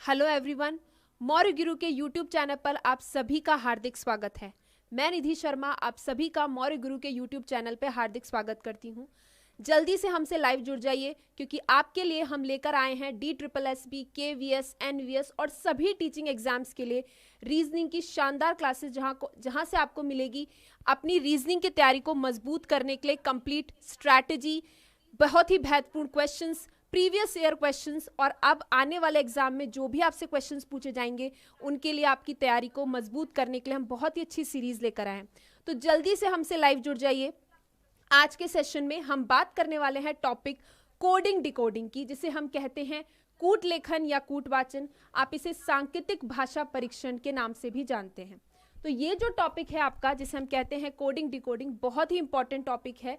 Hello everyone, Maurya गुरु के YouTube channel पर आप सभी का हार्दिक स्वागत है। मैं निधि शर्मा आप सभी का मौर्य गुरु के यूट्यूब चैनल पर हार्दिक स्वागत करती हूं। जल्दी से हमसे लाइव जुड़ जाइए क्योंकि आपके लिए हम लेकर आए हैं DSSB, KVS, NVS और सभी टीचिंग एग्जाम्स के लिए रीजनिंग की शानदार क्लासेस जहां से आपको मिलेगी अपनी रीजनिंग की तैयारी को मजबूत करने के लिए कंप्लीट स्ट्रैटेजी, बहुत ही महत्वपूर्ण क्वेश्चंस, प्रीवियस ईयर क्वेश्चंस और अब आने वाले एग्जाम में जो भी आपसे क्वेश्चंस पूछे जाएंगे उनके लिए आपकी तैयारी को मजबूत करने के लिए हम बहुत ही अच्छी सीरीज लेकर आए हैं। तो जल्दी से हमसे लाइव जुड़ जाइए। आज के सेशन में हम बात करने वाले हैं टॉपिक कोडिंग डिकोडिंग की, जिसे हम कहते हैं कूट लेखन या कूट वाचन। आप इसे सांकेतिक भाषा परीक्षण के नाम से भी जानते हैं। तो ये जो टॉपिक है आपका, जिसे हम कहते हैं कोडिंग डिकोडिंग, बहुत ही इंपॉर्टेंट टॉपिक है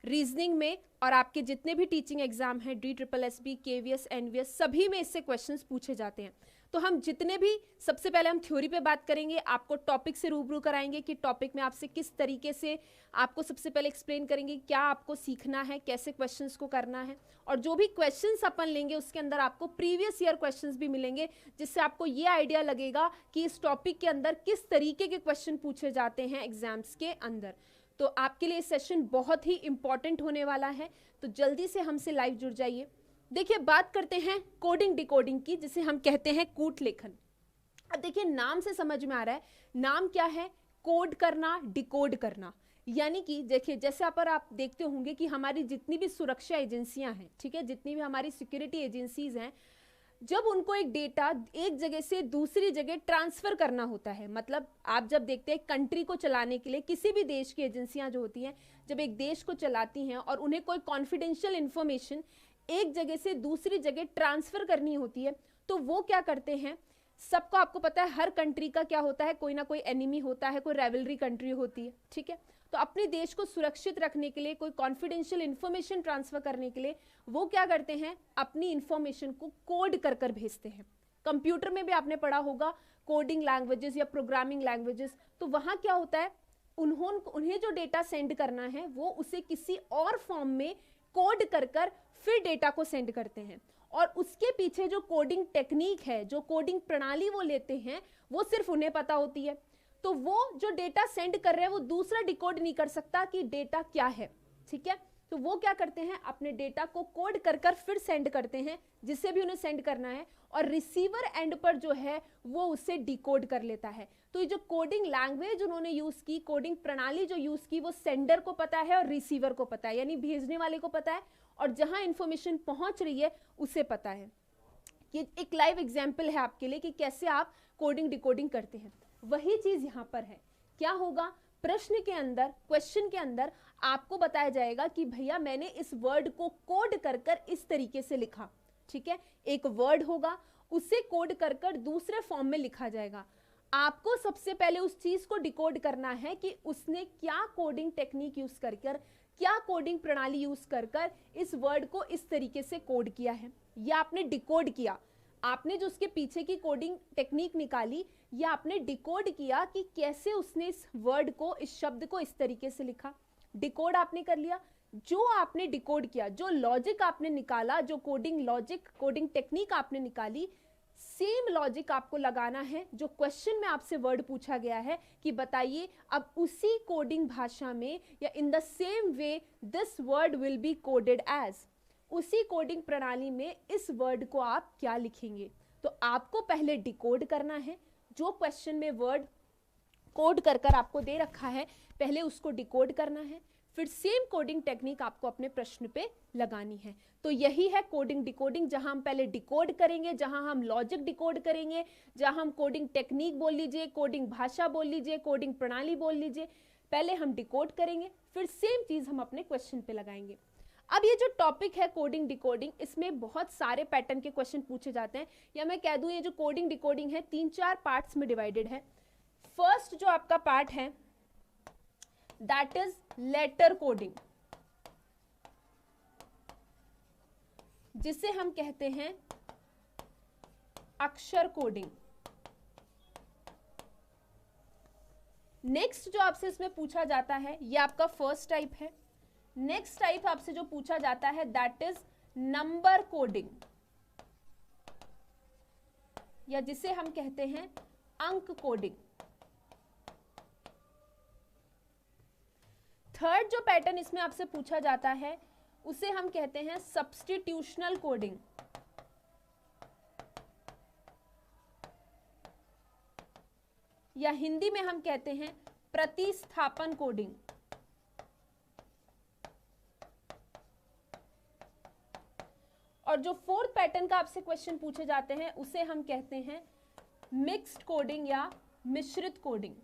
रीजनिंग में और आपके जितने भी टीचिंग एग्जाम हैं DSSB, KVS, NVS सभी में इससे क्वेश्चंस पूछे जाते हैं। तो हम जितने भी, सबसे पहले हम थ्योरी पे बात करेंगे, आपको टॉपिक से रूबरू कराएंगे कि टॉपिक में आपसे किस तरीके से आपको सबसे पहले एक्सप्लेन करेंगे क्या आपको सीखना है, कैसे क्वेश्चंस को करना है। और जो भी क्वेश्चंस अपन लेंगे उसके अंदर आपको प्रीवियस ईयर क्वेश्चंस भी मिलेंगे, जिससे आपको ये आइडिया लगेगा कि इस टॉपिक के अंदर किस तरीके के क्वेश्चन पूछे जाते हैं एग्जाम्स के अंदर। तो आपके लिए सेशन बहुत ही इंपॉर्टेंट होने वाला है, तो जल्दी से हमसे लाइव जुड़ जाइए। देखिए, बात करते हैं कोडिंग डिकोडिंग की, जिसे हम कहते हैं कूट लेखन। अब देखिए, नाम से समझ में आ रहा है, नाम क्या है? कोड करना, डिकोड करना। यानी कि देखिए, जैसे आप देखते होंगे कि हमारी जितनी भी सुरक्षा एजेंसियां हैं, ठीक है, जितनी भी हमारी सिक्योरिटी एजेंसीज हैं, जब उनको एक डेटा एक जगह से दूसरी जगह ट्रांसफर करना होता है, मतलब आप जब देखते हैं कंट्री को चलाने के लिए किसी भी देश की एजेंसियां जो होती हैं, जब एक देश को चलाती हैं और उन्हें कोई कॉन्फिडेंशियल इंफॉर्मेशन एक जगह से दूसरी जगह ट्रांसफर करनी होती है, तो वो क्या करते हैं, सबको आपको पता है हर कंट्री का क्या होता है, कोई ना कोई एनिमी होता है, कोई राइवलरी कंट्री होती है, ठीक है। तो अपने देश को सुरक्षित रखने के लिए, कोई कॉन्फिडेंशियल इंफॉर्मेशन ट्रांसफर करने के लिए वो क्या करते हैं, अपनी इंफॉर्मेशन को कोड कर कर भेजते हैं। कंप्यूटर में भी आपने पढ़ा होगा कोडिंग लैंग्वेजेस या प्रोग्रामिंग लैंग्वेजेस। तो वहां क्या होता है, उन्हें जो डेटा सेंड करना है वो उसे किसी और फॉर्म में कोड कर कर फिर डेटा को सेंड करते हैं। और उसके पीछे जो कोडिंग टेक्निक है, जो कोडिंग प्रणाली वो लेते हैं, वो सिर्फ उन्हें पता होती है। तो वो जो डेटा सेंड कर रहे हैं वो दूसरा डिकोड नहीं कर सकता कि डेटा क्या है, ठीक है। तो वो क्या करते हैं, अपने डेटा को कोड कर कर फिर सेंड करते हैं जिसे भी उन्हें सेंड करना है, और रिसीवर एंड पर जो है वो उसे डिकोड कर लेता है। तो ये जो कोडिंग लैंग्वेज उन्होंने यूज की, कोडिंग प्रणाली जो यूज की, वो सेंडर को पता है और रिसीवर को पता है, यानी भेजने वाले को पता है, और जहां इंफॉर्मेशन पहुंच रही है उसे पता है। ये एक लाइव एग्जाम्पल है आपके लिए कि कैसे आप कोडिंग डिकोडिंग करते हैं। वही चीज यहां पर है। क्या होगा, प्रश्न के अंदर, क्वेश्चन के अंदर आपको बताया जाएगा कि भैया मैंने इस वर्ड को कोड कर कर इस तरीके से लिखा, ठीक है। एक वर्ड होगा, उसे कोड कर कर दूसरे फॉर्म में लिखा जाएगा। आपको सबसे पहले उस चीज को डिकोड करना है कि उसने क्या कोडिंग टेक्निक यूज कर कर, क्या कोडिंग प्रणाली यूज कर कर इस वर्ड को इस तरीके से कोड किया है, या आपने डिकोड किया। आपने जो उसके पीछे की कोडिंग टेक्निक निकाली, या आपने डिकोड किया कि कैसे उसने इस वर्ड को, इस शब्द को इस तरीके से लिखा। डिकोड आपने कर लिया। जो आपने डिकोड किया, जो लॉजिक आपने निकाला, जो कोडिंग लॉजिक, कोडिंग टेक्निक आपने निकाली, सेम लॉजिक आपको लगाना है जो क्वेश्चन में आपसे वर्ड पूछा गया है कि बताइए अब उसी कोडिंग भाषा में, या in the same way this word will be coded as, उसी कोडिंग प्रणाली में इस वर्ड को आप क्या लिखेंगे। तो आपको पहले डिकोड करना है, जो क्वेश्चन में वर्ड कोड कर कर आपको दे रखा है, पहले उसको डिकोड करना है, फिर सेम कोडिंग टेक्निक आपको अपने प्रश्न पे लगानी है। तो यही है कोडिंग डिकोडिंग, जहां हम पहले डिकोड करेंगे, जहां हम लॉजिक डिकोड करेंगे, जहां हम कोडिंग टेक्निक बोल लीजिए, कोडिंग भाषा बोल लीजिए, कोडिंग प्रणाली बोल लीजिए, पहले हम डिकोड करेंगे, फिर सेम चीज हम अपने क्वेश्चन पे लगाएंगे। अब ये जो टॉपिक है कोडिंग डिकोडिंग, इसमें बहुत सारे पैटर्न के क्वेश्चन पूछे जाते हैं, या मैं कह दूं ये जो कोडिंग डिकोडिंग है 3-4 पार्ट्स में डिवाइडेड है। फर्स्ट जो आपका पार्ट है दैट इज लेटर कोडिंग, जिसे हम कहते हैं अक्षर कोडिंग। नेक्स्ट जो आपसे इसमें पूछा जाता है, ये आपका फर्स्ट टाइप है। नेक्स्ट टाइप आपसे जो पूछा जाता है दैट इज नंबर कोडिंग। या जिसे हम कहते हैं अंक कोडिंग। थर्ड जो पैटर्न इसमें आपसे पूछा जाता है उसे हम कहते हैं सब्स्टिट्यूशनल कोडिंग, या हिंदी में हम कहते हैं प्रतिस्थापन कोडिंग। और जो फोर्थ पैटर्न का आपसे क्वेश्चन पूछे जाते हैं उसे हम कहते हैं मिक्स्ड कोडिंग या मिश्रित कोडिंग।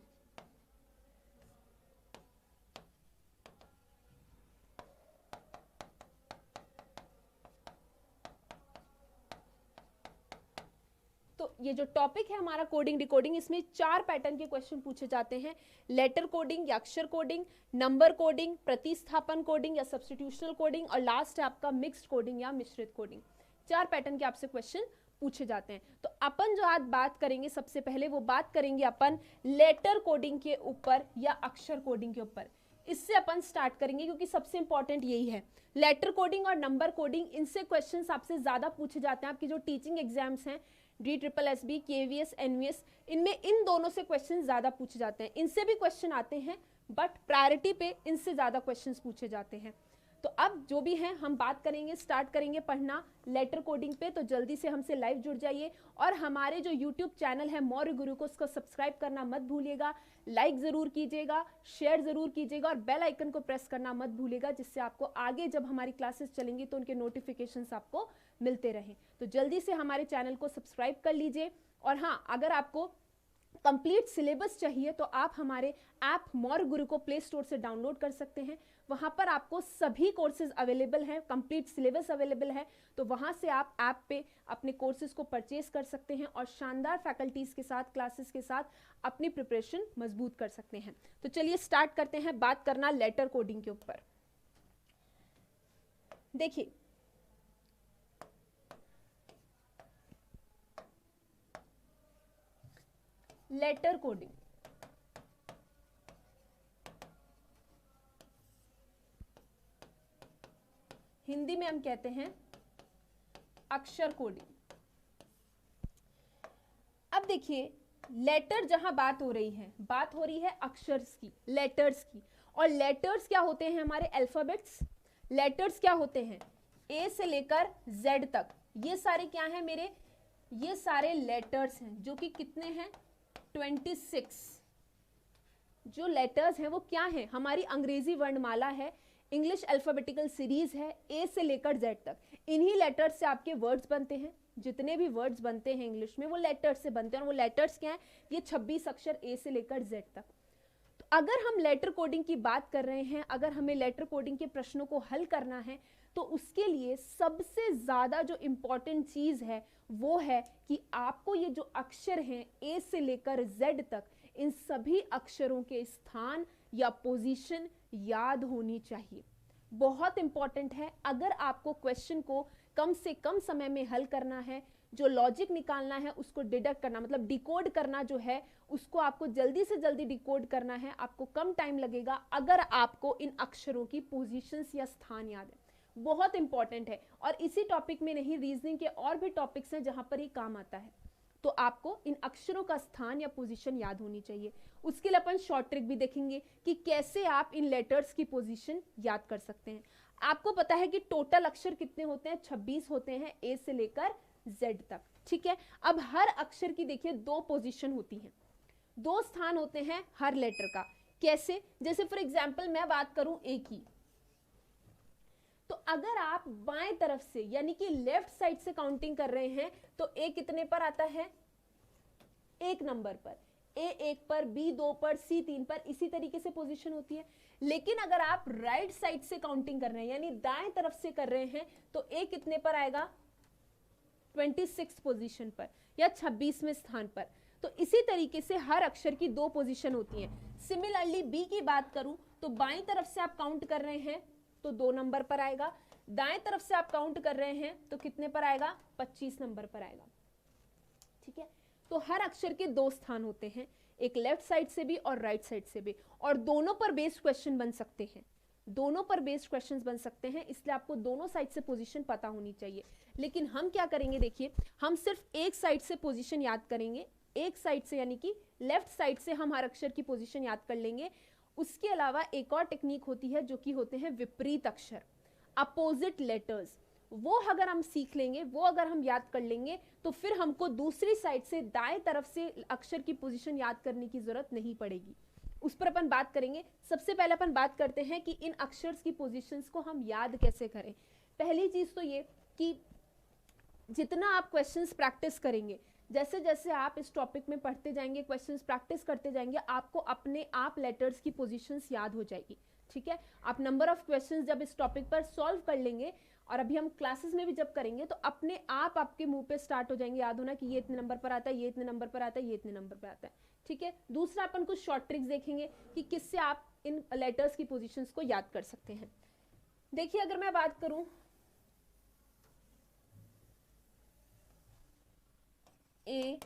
तो ये जो टॉपिक है हमारा कोडिंग डिकोडिंग, इसमें 4 पैटर्न के क्वेश्चन पूछे जाते हैं। लेटर कोडिंग या अक्षर कोडिंग, नंबर कोडिंग, प्रतिस्थापन कोडिंग या सब्स्टिट्यूशनल कोडिंग, और लास्ट है आपका मिक्स्ड कोडिंग या मिश्रित कोडिंग। 4 पैटर्न के आपसे क्वेश्चन पूछे जाते हैं। तो अपन जो आज बात करेंगे, सबसे पहले वो बात करेंगे अपन लेटर कोडिंग के ऊपर या अक्षर कोडिंग के ऊपर। इससे अपन स्टार्ट करेंगे क्योंकि सबसे इंपॉर्टेंट यही है। लेटर कोडिंग और नंबर कोडिंग, इनसे क्वेश्चंस आपसे ज्यादा पूछे जाते हैं। आपकी जो टीचिंग एग्जाम्स हैं DSSB, KVS, NVS, इनमें इन दोनों से क्वेश्चन ज्यादा पूछे जाते हैं। इनसे भी क्वेश्चन आते हैं बट प्रायोरिटी पे इनसे ज्यादा क्वेश्चंस पूछे जाते हैं। तो अब जो भी है हम बात करेंगे, स्टार्ट करेंगे पढ़ना लेटर कोडिंग पे। तो जल्दी से हमसे लाइव जुड़ जाइए और हमारे जो YouTube चैनल है मौर्य गुरु को, उसको सब्सक्राइब करना मत भूलिएगा, लाइक जरूर कीजिएगा, शेयर जरूर कीजिएगा और बेल आइकन को प्रेस करना मत भूलिएगा, जिससे आपको आगे जब हमारी क्लासेस चलेंगी तो उनके नोटिफिकेशंस आपको मिलते रहें। तो जल्दी से हमारे चैनल को सब्सक्राइब कर लीजिए। और हाँ, अगर आपको कंप्लीट सिलेबस चाहिए तो आप हमारे ऐप मौर्य गुरु को प्ले स्टोर से डाउनलोड कर सकते हैं। वहां पर आपको सभी कोर्सेज अवेलेबल हैं, कंप्लीट सिलेबस अवेलेबल है। तो वहां से आप ऐप पे अपने कोर्सेज को परचेज कर सकते हैं और शानदार फैकल्टीज के साथ, क्लासेस के साथ अपनी प्रिपरेशन मजबूत कर सकते हैं। तो चलिए स्टार्ट करते हैं बात करना लेटर कोडिंग के ऊपर। देखिए, लेटर कोडिंग, हिंदी में हम कहते हैं अक्षर कोडिंग। अब देखिए, लेटर जहां बात हो रही है, बात हो रही है अक्षर्स की, लेटर्स की। और लेटर्स क्या होते हैं? हमारे अल्फाबेट्स। लेटर्स क्या होते हैं? ए से लेकर जेड तक, ये सारे क्या हैं मेरे? ये सारे लेटर्स हैं, जो कि कितने हैं? 26 जो लेटर्स हैं वो क्या है? हमारी अंग्रेजी वर्णमाला है, इंग्लिश अल्फाबेटिकल सीरीज है, ए से लेकर जेड तक। इन्हीं लेटर्स से आपके वर्ड्स बनते हैं। जितने भी वर्ड्स बनते हैं इंग्लिश में वो लेटर्स से बनते हैं। और वो लेटर्स क्या हैं? ये 26 अक्षर ए से लेकर जेड तक। तो अगर हम लेटर कोडिंग की बात कर रहे हैं, अगर हमें लेटर कोडिंग के प्रश्नों को हल करना है, तो उसके लिए सबसे ज्यादा जो इंपॉर्टेंट चीज है वो है कि आपको ये जो अक्षर हैं ए से लेकर जेड तक, इन सभी अक्षरों के स्थान या पोजीशन याद होनी चाहिए। बहुत इंपॉर्टेंट है। अगर आपको क्वेश्चन को कम से कम समय में हल करना है, जो लॉजिक निकालना है उसको डिडक्ट करना, मतलब डिकोड करना जो है, उसको आपको जल्दी से जल्दी डिकोड करना है, आपको कम टाइम लगेगा अगर आपको इन अक्षरों की पोजीशंस या स्थान याद है। बहुत इंपॉर्टेंट है। और इसी टॉपिक में नहीं, रीजनिंग के और भी टॉपिक्स हैं जहां पर ये काम आता है। तो आपको इन अक्षरों का स्थान या पोजीशन याद होनी चाहिए। उसके लिए अपन शॉर्ट ट्रिक भी देखेंगे कि कैसे आप इन लेटर्स की पोजीशन याद कर सकते हैं। आपको पता है कि टोटल अक्षर कितने होते हैं? 26 होते हैं, ए से लेकर जेड तक। ठीक है, अब हर अक्षर की देखिए 2 पोजीशन होती हैं, 2 स्थान होते हैं हर लेटर का। कैसे? जैसे फॉर एग्जाम्पल मैं बात करूं ए की, तो अगर आप बाएं तरफ से यानी कि लेफ्ट साइड से काउंटिंग कर रहे हैं तो ए कितने पर आता है? 1 नंबर पर। ए 1 पर, बी 2 पर, सी 3 पर, इसी तरीके से पोजीशन होती है। लेकिन अगर आप राइट साइड से काउंटिंग कर रहे हैं यानी दाएं तरफ से कर रहे हैं तो ए कितने पर आएगा? 26 पोजीशन पर या 26वें स्थान पर। तो इसी तरीके से हर अक्षर की 2 पोजीशन होती हैं। सिमिलरली बी की बात करूं तो बाएं तरफ से आप काउंट कर रहे हैं तो 2 नंबर पर आएगा, दाएं तरफ से आप काउंट कर रहे हैं तो कितने पर आएगा? 25 नंबर पर आएगा। ठीक है, तो हर अक्षर के 2 स्थान होते हैं, एक लेफ्ट साइड से भी और राइट साइड से भी, और दोनों पर बेस्ड क्वेश्चन बन सकते हैं। दोनों पर बेस्ड क्वेश्चंस बन सकते हैं, इसलिए आपको दोनों साइड से पोजीशन पता होनी चाहिए। लेकिन हम क्या करेंगे, देखिए हम सिर्फ एक साइड से पोजीशन याद करेंगे, एक साइड से यानी कि लेफ्ट साइड से हम हर अक्षर की पोजीशन याद कर लेंगे। उसके अलावा एक और टेक्निक होती है जो कि होते हैं विपरीत अक्षर, अपोजिट लेटर्स। वो अगर हम सीख लेंगे, वो अगर हम याद कर लेंगे, तो फिर हमको दूसरी साइड से दाएं तरफ से अक्षर की पोजीशन याद करने की जरूरत नहीं पड़ेगी। उस पर अपन बात करेंगे। सबसे पहले अपन बात करते हैं कि इन अक्षर्स की पोजीशंस को हम याद कैसे करें। पहली चीज तो ये कि जितना आप क्वेश्चंस प्रैक्टिस करेंगे, जैसे जैसे आप इस टॉपिक में पढ़ते जाएंगे, क्वेश्चंस प्रैक्टिस करते जाएंगे, आपको अपने आप लेटर्स की पोजीशंस याद हो जाएगी। ठीक है, आप नंबर ऑफ क्वेश्चंस जब इस टॉपिक पर सॉल्व कर लेंगे, और अभी हम क्लासेस में भी जब करेंगे, तो अपने आप आपके मुंह पे स्टार्ट हो जाएंगे याद होना कि ये इतने नंबर पर आता है, ये इतने नंबर पर आता है, ये इतने नंबर पर आता है। ठीक है, दूसरा अपन कुछ शॉर्ट ट्रिक्स देखेंगे कि किससे आप इन लेटर्स की पोजीशंस को याद कर सकते हैं। देखिए, अगर मैं बात करूं A,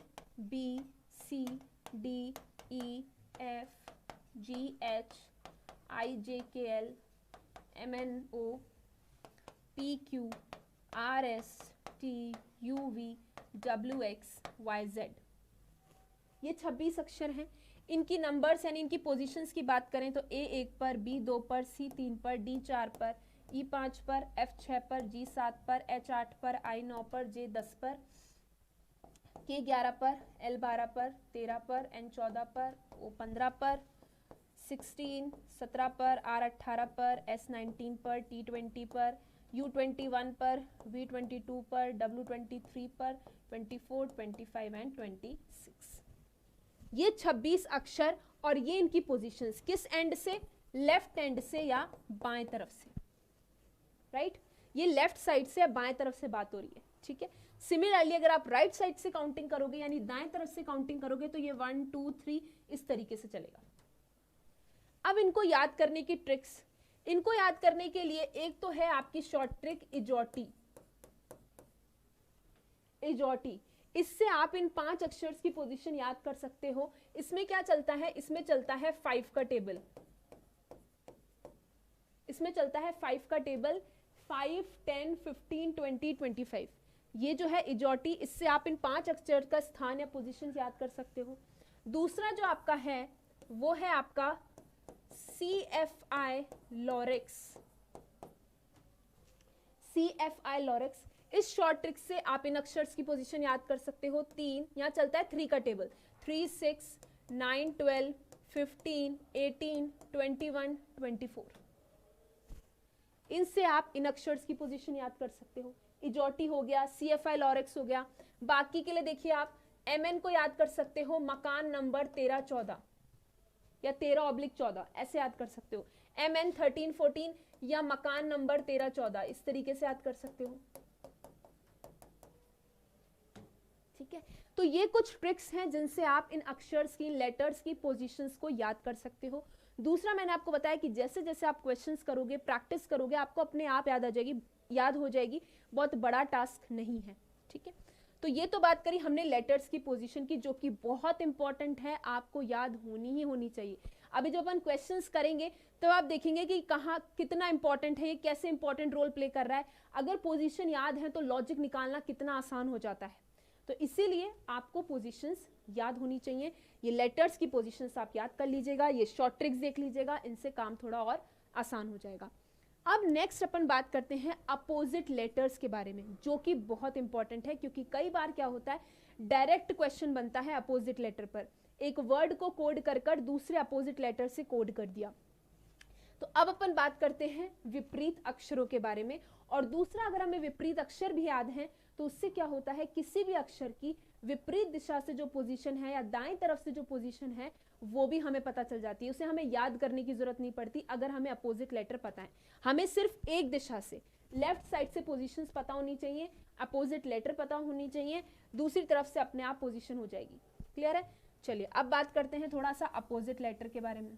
B, C, D, E, F, G, H, I, J, K, L, M, N, O, P, Q, R, S, T, U, V, W, X, Y, Z। ये 26 अक्षर हैं। इनकी नंबर्स यानी इनकी पोजीशंस की बात करें तो A 1 पर, B 2 पर, C 3 पर, D 4 पर, E 5 पर, F 6 पर, G 7 पर, H 8 पर, I 9 पर, J 10 पर, K 11 पर, L 12 पर, 13 पर, N 14 पर, O 15 पर, 16 17 पर, R 18 पर, S 19 पर, T 20 पर, U 21 पर, V 22 पर, W 23 पर, 24 25 एंड 26। ये 26 अक्षर और ये इनकी पोजीशंस किस एंड से, लेफ्ट एंड से या बाएं तरफ से, राइट। ये लेफ्ट साइड से या बाएं तरफ से बात हो रही है। ठीक है, सिमिलरली अगर आप राइट साइड से काउंटिंग करोगे यानी दाएं तरफ से काउंटिंग करोगे तो ये 1 2 3 इस तरीके से चलेगा। अब इनको याद करने की ट्रिक्स, इनको याद करने के लिए एक तो है आपकी शॉर्ट ट्रिक इजोटी। इजोटी, इससे आप इन 5 अक्षर्स की पोजीशन याद कर सकते हो। इसमें क्या चलता है, इसमें चलता है 5 का टेबल। इसमें चलता है 5 का टेबल, 5 10 15 20 25। ये जो है इजोटी, इससे आप इन 5 अक्षर का स्थान या पोजीशन याद कर सकते हो। दूसरा जो आपका है वो है आपका CFI लॉरेक्स। CFI लॉरेक्स, इस शॉर्ट ट्रिक से आप इन अक्षर्स की पोजीशन याद कर सकते हो। 3 यहाँ चलता है 3 का टेबल, 3 6 9 12 15 18 21 24। इनसे आप इन अक्षर्स की पोजीशन याद कर सकते हो। इजोटी हो गया, CFI लॉरेक्स हो गया। बाकी के लिए देखिए आप MN को याद कर सकते हो, मकान नंबर 13 14 या 13/14 ऐसे याद कर सकते हो। MN 13 14 या मकान नंबर 13 14 इस तरीके से याद कर सकते हो। ठीक है, तो ये कुछ ट्रिक्स हैं जिनसे आप इन अक्षर्स की, लेटर्स की पोजीशंस को याद कर सकते हो। दूसरा, मैंने आपको बताया कि जैसे जैसे आप क्वेश्चंस करोगे, प्रैक्टिस करोगे, आपको अपने आप याद आ जाएगी, याद हो जाएगी। बहुत बड़ा टास्क नहीं है। ठीक है, तो ये तो बात करी हमने लेटर्स की पोजीशन की, जो कि बहुत इंपॉर्टेंट है, आपको याद होनी ही होनी चाहिए। अभी जब अपन क्वेश्चंस करेंगे तो आप देखेंगे कि कहाँ कितना इंपॉर्टेंट है, ये कैसे इंपॉर्टेंट रोल प्ले कर रहा है। अगर पोजीशन याद है तो लॉजिक निकालना कितना आसान हो जाता है। तो इसीलिए आपको पोजीशंस याद होनी चाहिए। ये लेटर्स की पोजीशंस आप याद कर लीजिएगा, ये शॉर्ट ट्रिक्स देख लीजिएगा, इनसे काम थोड़ा और आसान हो जाएगा। अब नेक्स्ट अपन बात करते हैं अपोजिट लेटर्स के बारे में, जो कि बहुत इंपॉर्टेंट है, क्योंकि कई बार क्या होता है, डायरेक्ट क्वेश्चन बनता है अपोजिट लेटर पर। एक वर्ड को कोड कर कर दूसरे अपोजिट लेटर से कोड कर दिया। तो अब अपन बात करते हैं विपरीत अक्षरों के बारे में। और दूसरा, अगर हमें विपरीत अक्षर भी याद है तो उससे क्या होता है, किसी भी अक्षर की विपरीत दिशा से जो पोजीशन है या दाएं तरफ से जो पोजीशन है वो भी हमें पता चल जाती है। उसे हमें याद करने की जरूरत नहीं पड़ती अगर हमें अपोजिट लेटर पता है। हमें सिर्फ एक दिशा से, लेफ्ट साइड से पोजीशंस पता होनी चाहिए, अपोजिट लेटर पता होनी चाहिए, दूसरी तरफ से अपने आप पोजीशन हो जाएगी। क्लियर है? चलिए अब बात करते हैं थोड़ा सा अपोजिट लेटर के बारे में।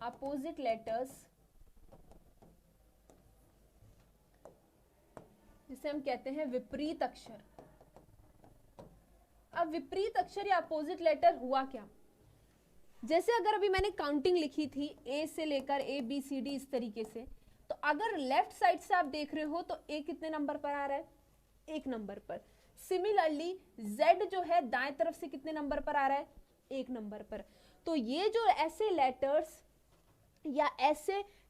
अपोजिट लेटर्स जिसे हम कहते हैं विपरीत अक्षर। अब विपरीत अक्षर या अपोजिट लेटर हुआ क्या, जैसे अगर अभी मैंने काउंटिंग लिखी थी ए से लेकर ए बी सी डी इस तरीके से, तो अगर लेफ्ट साइड से आप देख रहे हो तो ए कितने नंबर पर आ रहा है, 1 नंबर पर। सिमिलरली जेड जो है दाएं तरफ से कितने नंबर पर आ रहा है, 1 नंबर पर। तो ये जो ऐसे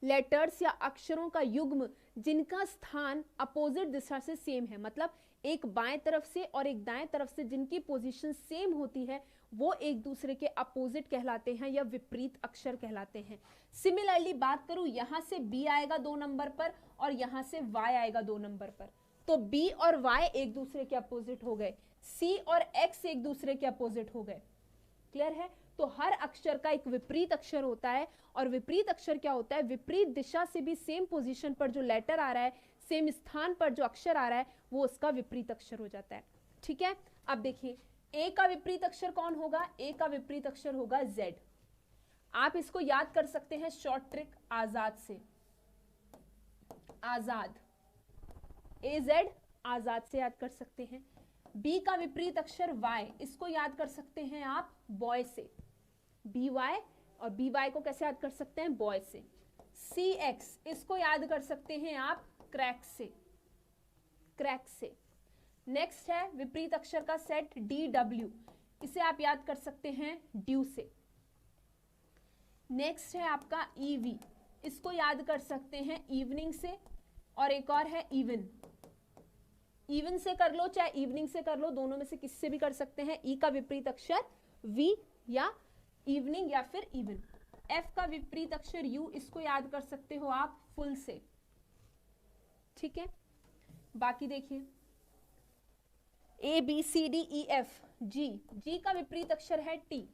लेटर्स या अक्षरों का युग्म जिनका स्थान अपोजिट दिशा से सेम है, मतलब एक बाएं तरफ से और एक दाएं तरफ से जिनकी पोजीशन सेम होती है, वो एक दूसरे के अपोजिट कहलाते हैं या विपरीत अक्षर कहलाते हैं। सिमिलरली बात करूं, यहां से बी आएगा 2 नंबर पर और यहां से वाई आएगा 2 नंबर पर, तो बी और वाई एक दूसरे के अपोजिट हो गए, सी और एक्स एक दूसरे के अपोजिट हो गए। क्लियर है? तो हर अक्षर का एक विपरीत अक्षर होता है, और विपरीत अक्षर क्या होता है, विपरीत दिशा से भी सेम पोजीशन पर जो लेटर आ रहा है, सेम स्थान पर जो अक्षर आ रहा है, वो उसका विपरीत अक्षर हो जाता है। ठीक है, अब देखिए ए का विपरीत अक्षर कौन होगा, ए का विपरीत अक्षर होगा जेड। आप इसको याद कर सकते हैं शॉर्ट ट्रिक आजाद से, आजाद, ए जेड आजाद से याद कर सकते हैं। बी का विपरीत अक्षर वाई, इसको याद कर सकते हैं आप बॉय से, बी वाई, और बी वाई को कैसे याद कर सकते हैं, बॉय से। सी एक्स, इसको याद कर सकते हैं आप क्रैक से, क्रैक से। नेक्स्ट है विपरीत अक्षर का सेट डी डब्ल्यू, इसे आप याद कर सकते हैं ड्यू से। नेक्स्ट है आपका ईवी, इसको याद कर सकते हैं इवनिंग से, और एक और है इवन, इवन से कर लो चाहे इवनिंग से कर लो, दोनों में से किससे भी कर सकते हैं। ई का विपरीत अक्षर वी या इवनिंग या फिर इवन। एफ का विपरीत अक्षर यू, इसको याद कर सकते हो आप फुल से। ठीक है, बाकी देखिए A B C D E F G, G का विपरीत अक्षर है टी,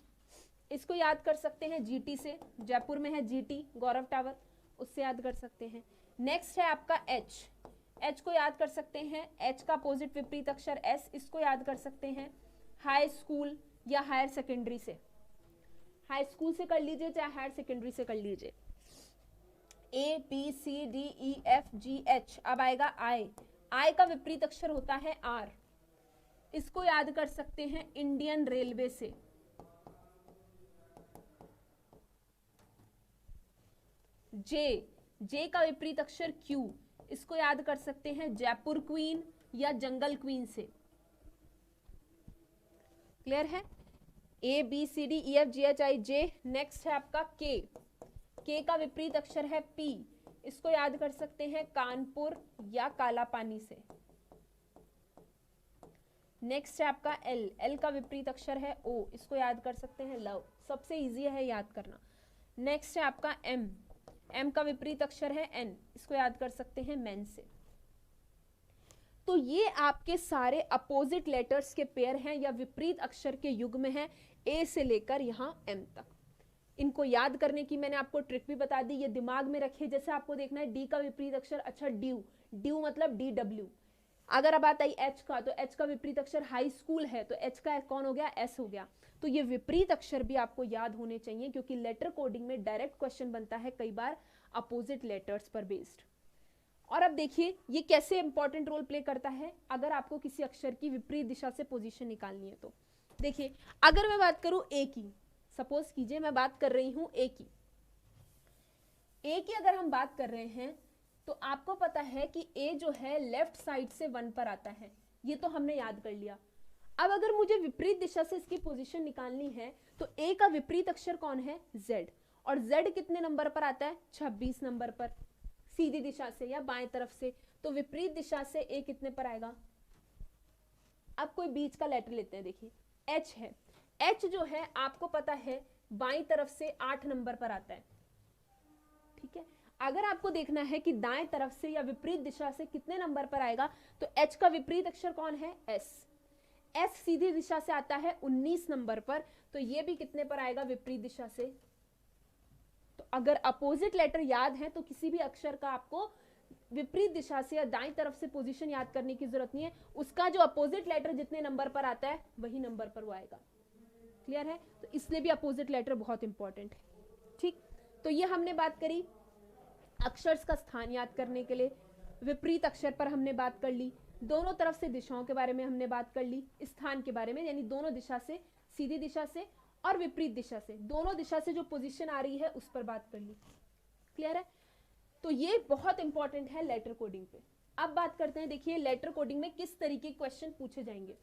इसको याद कर सकते हैं जीटी से, जयपुर में है जीटी गौरव टावर, उससे याद कर सकते हैं। नेक्स्ट है आपका एच, एच को याद कर सकते हैं, एच का अपोजिट विपरीत अक्षर एस, इसको याद कर सकते हैं हाई स्कूल या हायर सेकेंडरी से, हाई स्कूल से कर लीजिए चाहे हायर सेकेंडरी से कर लीजिए। A B C D E F G H, अब आएगा आई, आई का विपरीत अक्षर होता है आर, इसको याद कर सकते हैं इंडियन रेलवे से। जे, जे का विपरीत क्यू क्यू, इसको याद कर सकते हैं जयपुर क्वीन या जंगल क्वीन से। क्लियर है? A B C D E F G H I J. Next है आपका के, के का विपरीत अक्षर है पी, इसको याद कर सकते हैं कानपुर या काला पानी से। नेक्स्ट है आपका एल, एल का विपरीत अक्षर है ओ, इसको याद कर सकते हैं लव, सबसे इजी है याद करना। नेक्स्ट है आपका एम, एम का विपरीत अक्षर है एन, इसको याद कर सकते हैं मैन से। तो ये आपके सारे अपोजिट लेटर्स के पेयर हैं या विपरीत अक्षर के युग्म हैं, ए से लेकर यहां एम तक। इनको याद करने की मैंने आपको ट्रिक भी बता दी, ये दिमाग में रखिए। जैसे आपको देखना है डी का विपरीत अक्षर, अच्छा ड्यू, ड्यू मतलब डी डब्ल्यू। अगर अब बात आई एच का, तो एच का विपरीत अक्षर हाई स्कूल है, तो एच का कौन हो गया, एस हो गया। तो ये विपरीत अक्षर भी आपको याद होने चाहिए, क्योंकि लेटर कोडिंग में डायरेक्ट क्वेश्चन बनता है कई बार अपोजिट लेटर्स पर बेस्ड। और अब देखिए ये कैसे इंपॉर्टेंट रोल प्ले करता है अगर आपको किसी अक्षर की विपरीत दिशा से पोजीशन निकालनी है। तो देखिए अगर मैं बात करूं ए की, सपोज कीजिए मैं बात कर रही हूं ए की, ए की अगर हम बात कर रहे हैं तो आपको पता है कि ए जो है लेफ्ट साइड से 1 पर आता है, ये तो हमने याद कर लिया। अब अगर मुझे विपरीत दिशा से इसकी पोजीशन निकालनी है तो ए का विपरीत अक्षर कौन है, जेड, और जेड कितने नंबर पर आता है, 26 नंबर पर, सीधी दिशा से या बाएं तरफ से। तो विपरीत दिशा से ए कितने पर आएगा। अब कोई बीच का लेटर लेते हैं, देखिए एच है, एच जो है आपको पता है बाएं तरफ से 8 नंबर पर आता है। ठीक है, अगर आपको देखना है कि दाएं तरफ से या विपरीत दिशा से कितने नंबर पर आएगा, तो एच का विपरीत अक्षर कौन है, एस, एस सीधी दिशा से आता है 19 नंबर पर, तो ये भी कितने पर आएगा, विपरीत दिशा से। तो अगर अपोजिट लेटर याद है तो किसी भी अक्षर का आपको विपरीत दिशा से या दाईं तरफ से पोजीशन याद करने की जरूरत नहीं है, उसका जो अपोजिट लेटर जितने नंबर पर आता है वही नंबर पर वो आएगा। क्लियर है? तो इसलिए भी अपोजिट लेटर बहुत इंपॉर्टेंट है। ठीक, तो ये हमने बात करी अक्षर का स्थान याद करने के लिए, विपरीत अक्षर पर हमने बात कर ली। दोनों तरफ से दिशाओं के बारे में हमने बात कर ली, स्थान के बारे में, यानी दोनों दिशा से, सीधी दिशा से और विपरीत दिशा से, दोनों दिशा से जो पोजीशन आ रही है उस पर बात कर ली। क्लियर है? तो ये बहुत इंपॉर्टेंट है लेटर कोडिंग पे। अब बात करते हैं, देखिए लेटर कोडिंग में किस तरीके के क्वेश्चन पूछे जाएंगे।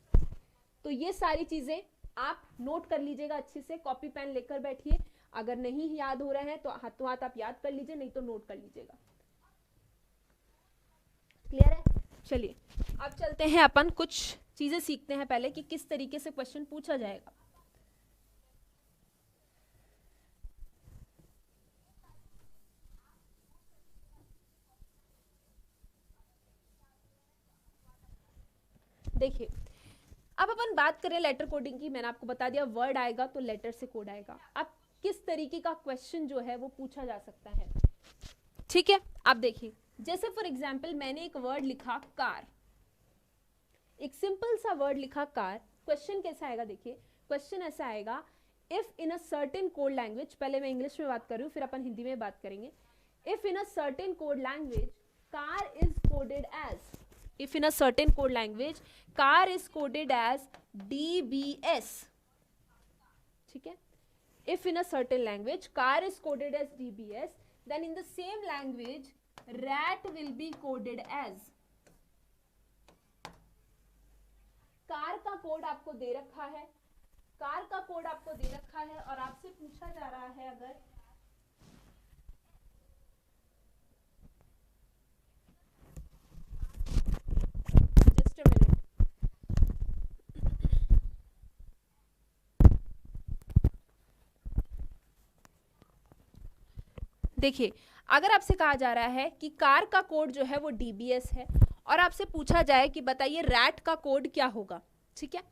तो ये सारी चीजें आप नोट कर लीजिएगा अच्छे से, कॉपी पेन लेकर बैठिए। अगर नहीं याद हो रहा है तो हाथों हाथ आप याद कर लीजिए, नहीं तो नोट कर लीजिएगा। क्लियर है? चलिए अब चलते हैं, अपन कुछ चीजें सीखते हैं पहले कि किस तरीके से क्वेश्चन पूछा जाएगा। देखिए अब अपन बात करें लेटर कोडिंग की, मैंने आपको बता दिया वर्ड आएगा तो लेटर से कोड आएगा। अब किस तरीके का क्वेश्चन जो है वो पूछा जा सकता है, ठीक है? अब देखिए, जैसे फॉर एग्जांपल मैंने एक वर्ड लिखा कार, एक सिंपल सा वर्ड लिखा कार। क्वेश्चन कैसा आएगा? देखिए क्वेश्चन ऐसा आएगा, if in a certain code language, पहले मैं इंग्लिश में बात कर रही हूँ फिर अपन हिंदी में बात करेंगे। If in a certain code language car is coded as, if in a certain code language car is coded as DBS, ठीक है? if in a certain language car is coded as DBS, then in the same language rat will be coded as, car का code आपको दे रखा है, car का code आपको दे रखा है और आपसे पूछा जा रहा है, अगर देखिए अगर आपसे कहा जा रहा है कि कार का कोड जो है वो DBS है और आपसे पूछा जाए कि बताइए रैट का कोड क्या होगा, ठीक है?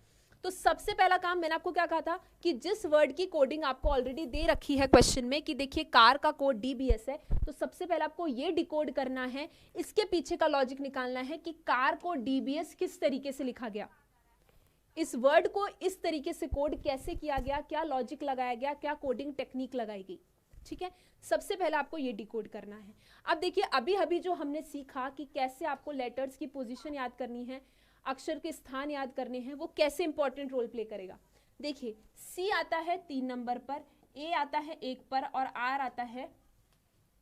तो सबसे पहला काम मैंने आपको क्या कहा था कि जिस वर्ड की कोडिंग आपको ऑलरेडी दे रखी है क्वेश्चन में कि देखिए कार का कोड DBS है, तो सबसे पहले आपको ये डिकोड करना है, इसके पीछे का लॉजिक निकालना है कि कार को DBS किस तरीके से लिखा गया, इस वर्ड को इस तरीके से कोड कैसे किया गया, क्या लॉजिक लगाया गया, क्या कोडिंग टेक्निक लगाई गई, ठीक है? सबसे पहले आपको ये डिकोड करना है। अब देखिए अभी अभी जो हमने सीखा कि कैसे आपको लेटर्स की पोजीशन याद करनी है, अक्षर के स्थान याद करने हैं, वो कैसे इंपॉर्टेंट रोल प्ले करेगा। देखिए C आता है 3 नंबर पर, A आता है 1 पर और R आता है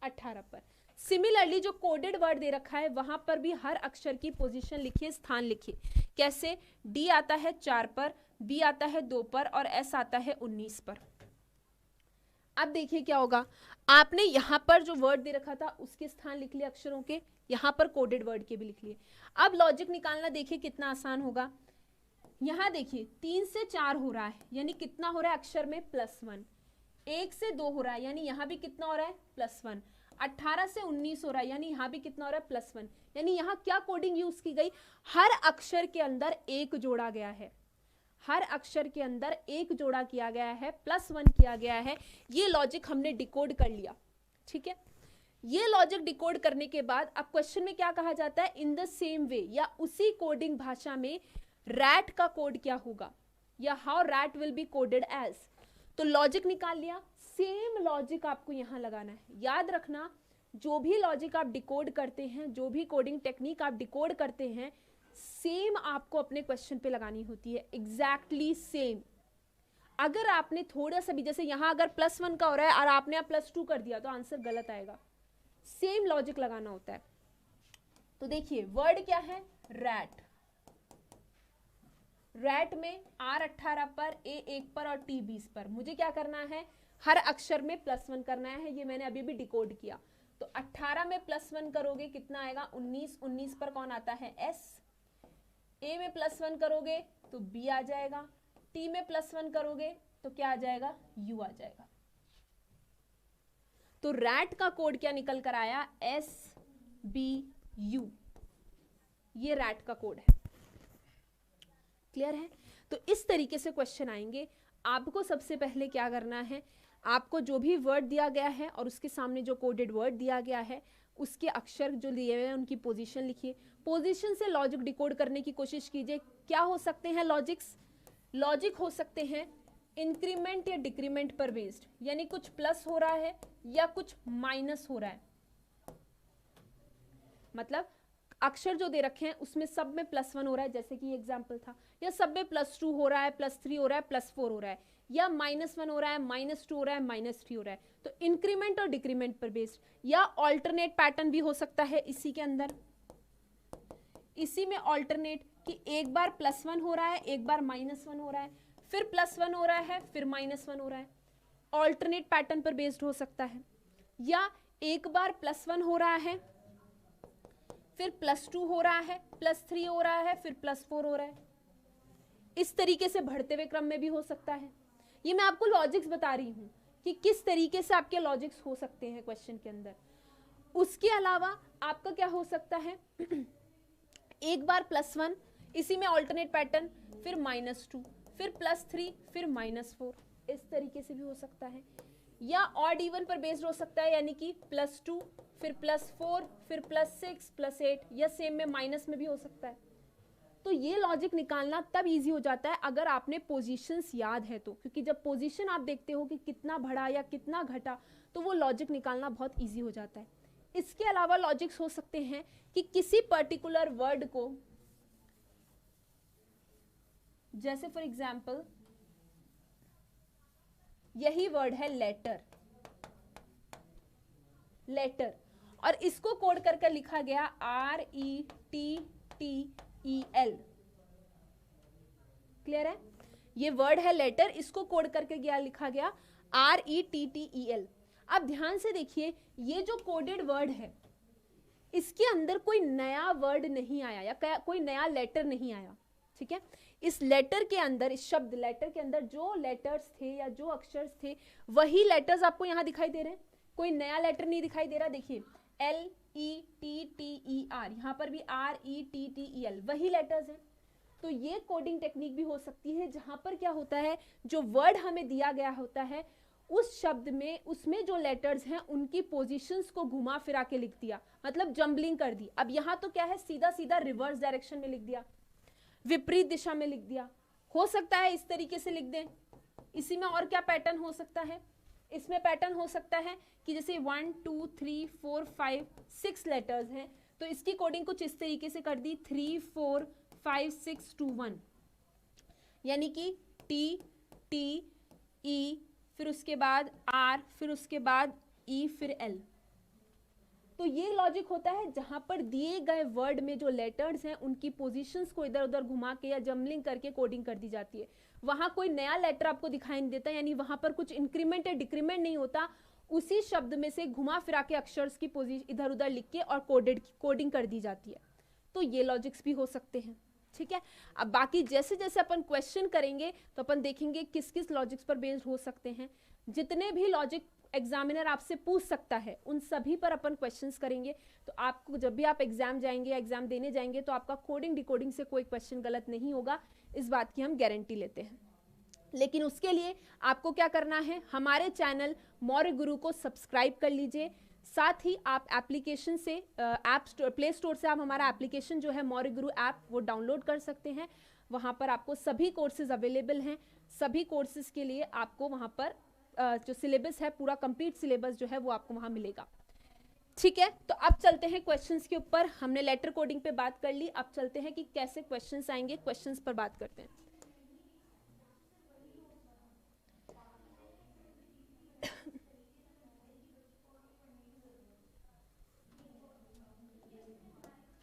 18 पर। सिमिलरली जो कोडेड वर्ड दे रखा है वहां पर भी हर अक्षर की पोजीशन लिखिए, स्थान लिखिए। कैसे? D आता है 4 पर, B आता है 2 पर और S आता है 19 पर। अब देखिए क्या होगा, आपने यहाँ पर जो वर्ड दे रखा था उसके स्थान लिख लिए अक्षरों के, यहाँ पर कोडेड वर्ड के भी लिख लिए। अब लॉजिक निकालना देखिए कितना आसान होगा। यहाँ देखिए 3 से 4 हो रहा है, यानी कितना हो रहा है अक्षर में +1। 1 से 2 हो रहा है, यानी यहाँ भी कितना हो रहा है +1। 18 से 19 हो रहा है, यानी यहाँ भी कितना हो रहा है +1। यानी यहाँ क्या कोडिंग यूज की गई, हर अक्षर के अंदर 1 जोड़ा गया है, हर अक्षर के अंदर 1 जोड़ा किया गया है, +1 किया गया है। ये लॉजिक हमने डिकोड कर लिया, ठीक है? ये लॉजिक डिकोड करने के बाद अब क्वेश्चन में क्या कहा जाता है, इन द सेम वे, या उसी कोडिंग भाषा में रैट का कोड क्या होगा, या how rat will be coded as. तो लॉजिक निकाल लिया, सेम लॉजिक आपको यहां लगाना है। याद रखना, जो भी लॉजिक आप डिकोड करते हैं, जो भी कोडिंग टेक्निक आप डिकोड करते हैं, सेम आपको अपने क्वेश्चन पे लगानी होती है, एग्जैक्टली सेम। अगर आपने थोड़ा सा भी, जैसे यहां अगर +1 का हो रहा है और आपने +2 कर दिया तो आंसर गलत आएगा। सेम लॉजिक लगाना होता है। तो देखिए वर्ड क्या है, रैट। रैट में R 18 पर, A 1 पर और T 20 पर। मुझे क्या करना है, हर अक्षर में +1 करना है। ये मैंने अभी भी डिकोड किया। तो 18 में +1 करोगे कितना आएगा 19। 19 पर कौन आता है, S। A में +1 करोगे तो B आ जाएगा। T में +1 करोगे तो क्या आ जाएगा, U आ जाएगा। तो रैट का कोड क्या निकल कर आया, SBU। ये रैट का कोड है। क्लियर है? तो इस तरीके से क्वेश्चन आएंगे। आपको सबसे पहले क्या करना है, आपको जो भी वर्ड दिया गया है और उसके सामने जो कोडेड वर्ड दिया गया है उसके अक्षर जो दिए हुए हैं उनकी पोजीशन लिखिए। पोजीशन से लॉजिक डिकोड करने की कोशिश कीजिए। क्या हो सकते हैं लॉजिक्स, लॉजिक हो सकते हैं इंक्रीमेंट या डिक्रीमेंट पर बेस्ड, यानी कुछ प्लस हो रहा है या कुछ माइनस हो रहा है। मतलब अक्षर जो दे रखे हैं उसमें सब में +1 हो रहा है, जैसे कि एग्जाम्पल था, या सब में +2 हो रहा है, +3 हो रहा है, +4 हो रहा है, या -1 हो रहा है, -2 हो रहा है, -3 हो रहा है, तो इंक्रीमेंट और डिक्रीमेंट पर बेस्ड, या ऑल्टरनेट पैटर्न भी हो सकता है इसी के अंदर, इसी में ऑल्टरनेट कि एक बार +1 हो रहा है, एक बार -1 हो रहा है, फिर +1 हो रहा है, फिर -1 हो रहा है, ऑल्टरनेट पैटर्न पर बेस्ड हो सकता है, या एक बार +1 हो रहा है, फिर +2 हो रहा है, +3 हो रहा है, फिर +4 हो रहा है, इस तरीके से बढ़ते हुए क्रम में भी हो सकता है। ये मैं आपको लॉजिक्स बता रही हूं कि किस तरीके से आपके लॉजिक्स हो सकते हैं क्वेश्चन के अंदर। उसके अलावा आपका क्या हो सकता है, एक बार +1, इसी में ऑल्टरनेट पैटर्न, फिर -2, फिर +3, फिर -4, इस तरीके से भी हो सकता है, या ऑड इवन पर बेस्ड हो सकता है, यानी कि +2, फिर +4, फिर +6, +8, या सेम में माइनस में भी हो सकता है। तो ये लॉजिक निकालना तब इजी हो जाता है अगर आपने पोजीशंस याद है तो, क्योंकि जब पोजीशन आप देखते हो कि कितना बढ़ा या कितना घटा, तो वो लॉजिक निकालना बहुत इजी हो जाता है। इसके अलावा लॉजिक्स हो सकते हैं कि किसी पर्टिकुलर वर्ड को, जैसे फॉर एग्जाम्पल यही वर्ड है लेटर, लेटर, और इसको कोड करके लिखा गया RETTEL। क्लियर है, ये वर्ड है लेटर, इसको कोड करके गया लिखा गया RETTEL। अब ध्यान से देखिए, ये जो कोडेड वर्ड है इसके अंदर कोई नया वर्ड नहीं आया या कोई नया लेटर नहीं आया, ठीक है। इस लेटर के अंदर, इस शब्द लेटर के अंदर जो लेटर्स थे या जो अक्षर थे वही लेटर्स आपको यहां दिखाई दे रहे हैं, कोई नया लेटर नहीं दिखाई दे रहा। देखिए LETTER, यहां पर भी RETTEL, वही लेटर्स हैं। तो ये कोडिंग टेक्निक भी हो सकती है जहां पर क्या होता है, जो वर्ड हमें दिया गया होता है उस शब्द में, उसमें जो लेटर्स हैं उनकी पोजीशंस को घुमा फिरा के लिख दिया, मतलब जंबलिंग कर दी। अब यहां तो क्या है, सीधा सीधा रिवर्स डायरेक्शन में लिख दिया, विपरीत दिशा में लिख दिया, हो सकता है इस तरीके से लिख दें। इसी में और क्या पैटर्न हो सकता है, इसमें पैटर्न हो सकता है कि जैसे 1 2 3 4 5 6 लेटर्स हैं, तो इसकी कोडिंग कुछ इस तरीके से कर दी 3 4 5 6 2 1, यानी कि T T E, फिर उसके बाद R, फिर उसके बाद E, फिर L। तो ये लॉजिक होता है जहां पर दिए गए वर्ड में जो लेटर्स हैं उनकी पोजीशंस को इधर उधर घुमा के या जम्बलिंग करके कोडिंग कर दी जाती है। वहां कोई नया लेटर आपको दिखाई नहीं देता, यानी वहां पर कुछ इंक्रीमेंट या डिक्रीमेंट नहीं होता, उसी शब्द में से घुमा फिरा के अक्षर्स की पोजीशन इधर उधर लिख के और कोडिंग कर दी जाती है। तो ये लॉजिक्स भी हो सकते हैं, ठीक है। अब बाकी जैसे जैसे अपन क्वेश्चन करेंगे तो अपन देखेंगे किस किस लॉजिक्स पर बेस्ड हो सकते हैं। जितने भी लॉजिक एग्जामिनर आपसे पूछ सकता है उन सभी पर अपन क्वेश्चंस करेंगे। तो आपको जब भी आप एग्जाम जाएंगे या एग्जाम देने जाएंगे तो आपका कोडिंग डिकोडिंग से कोई क्वेश्चन गलत नहीं होगा, इस बात की हम गारंटी लेते हैं। लेकिन उसके लिए आपको क्या करना है, हमारे चैनल मौर्य गुरु को सब्सक्राइब कर लीजिए। साथ ही आप एप्लीकेशन से प्ले स्टोर से आप हमारा एप्लीकेशन जो है मौर्य गुरु ऐप वो डाउनलोड कर सकते हैं। वहां पर आपको सभी कोर्सेज अवेलेबल हैं। सभी कोर्सेज के लिए आपको वहां पर जो सिलेबस है, पूरा कंप्लीट सिलेबस जो है वो आपको वहां मिलेगा, ठीक है। तो अब चलते हैं क्वेश्चंस के ऊपर। हमने लेटर कोडिंग पे बात कर ली, अब चलते हैं कि कैसे क्वेश्चंस आएंगे, क्वेश्चंस पर बात करते हैं।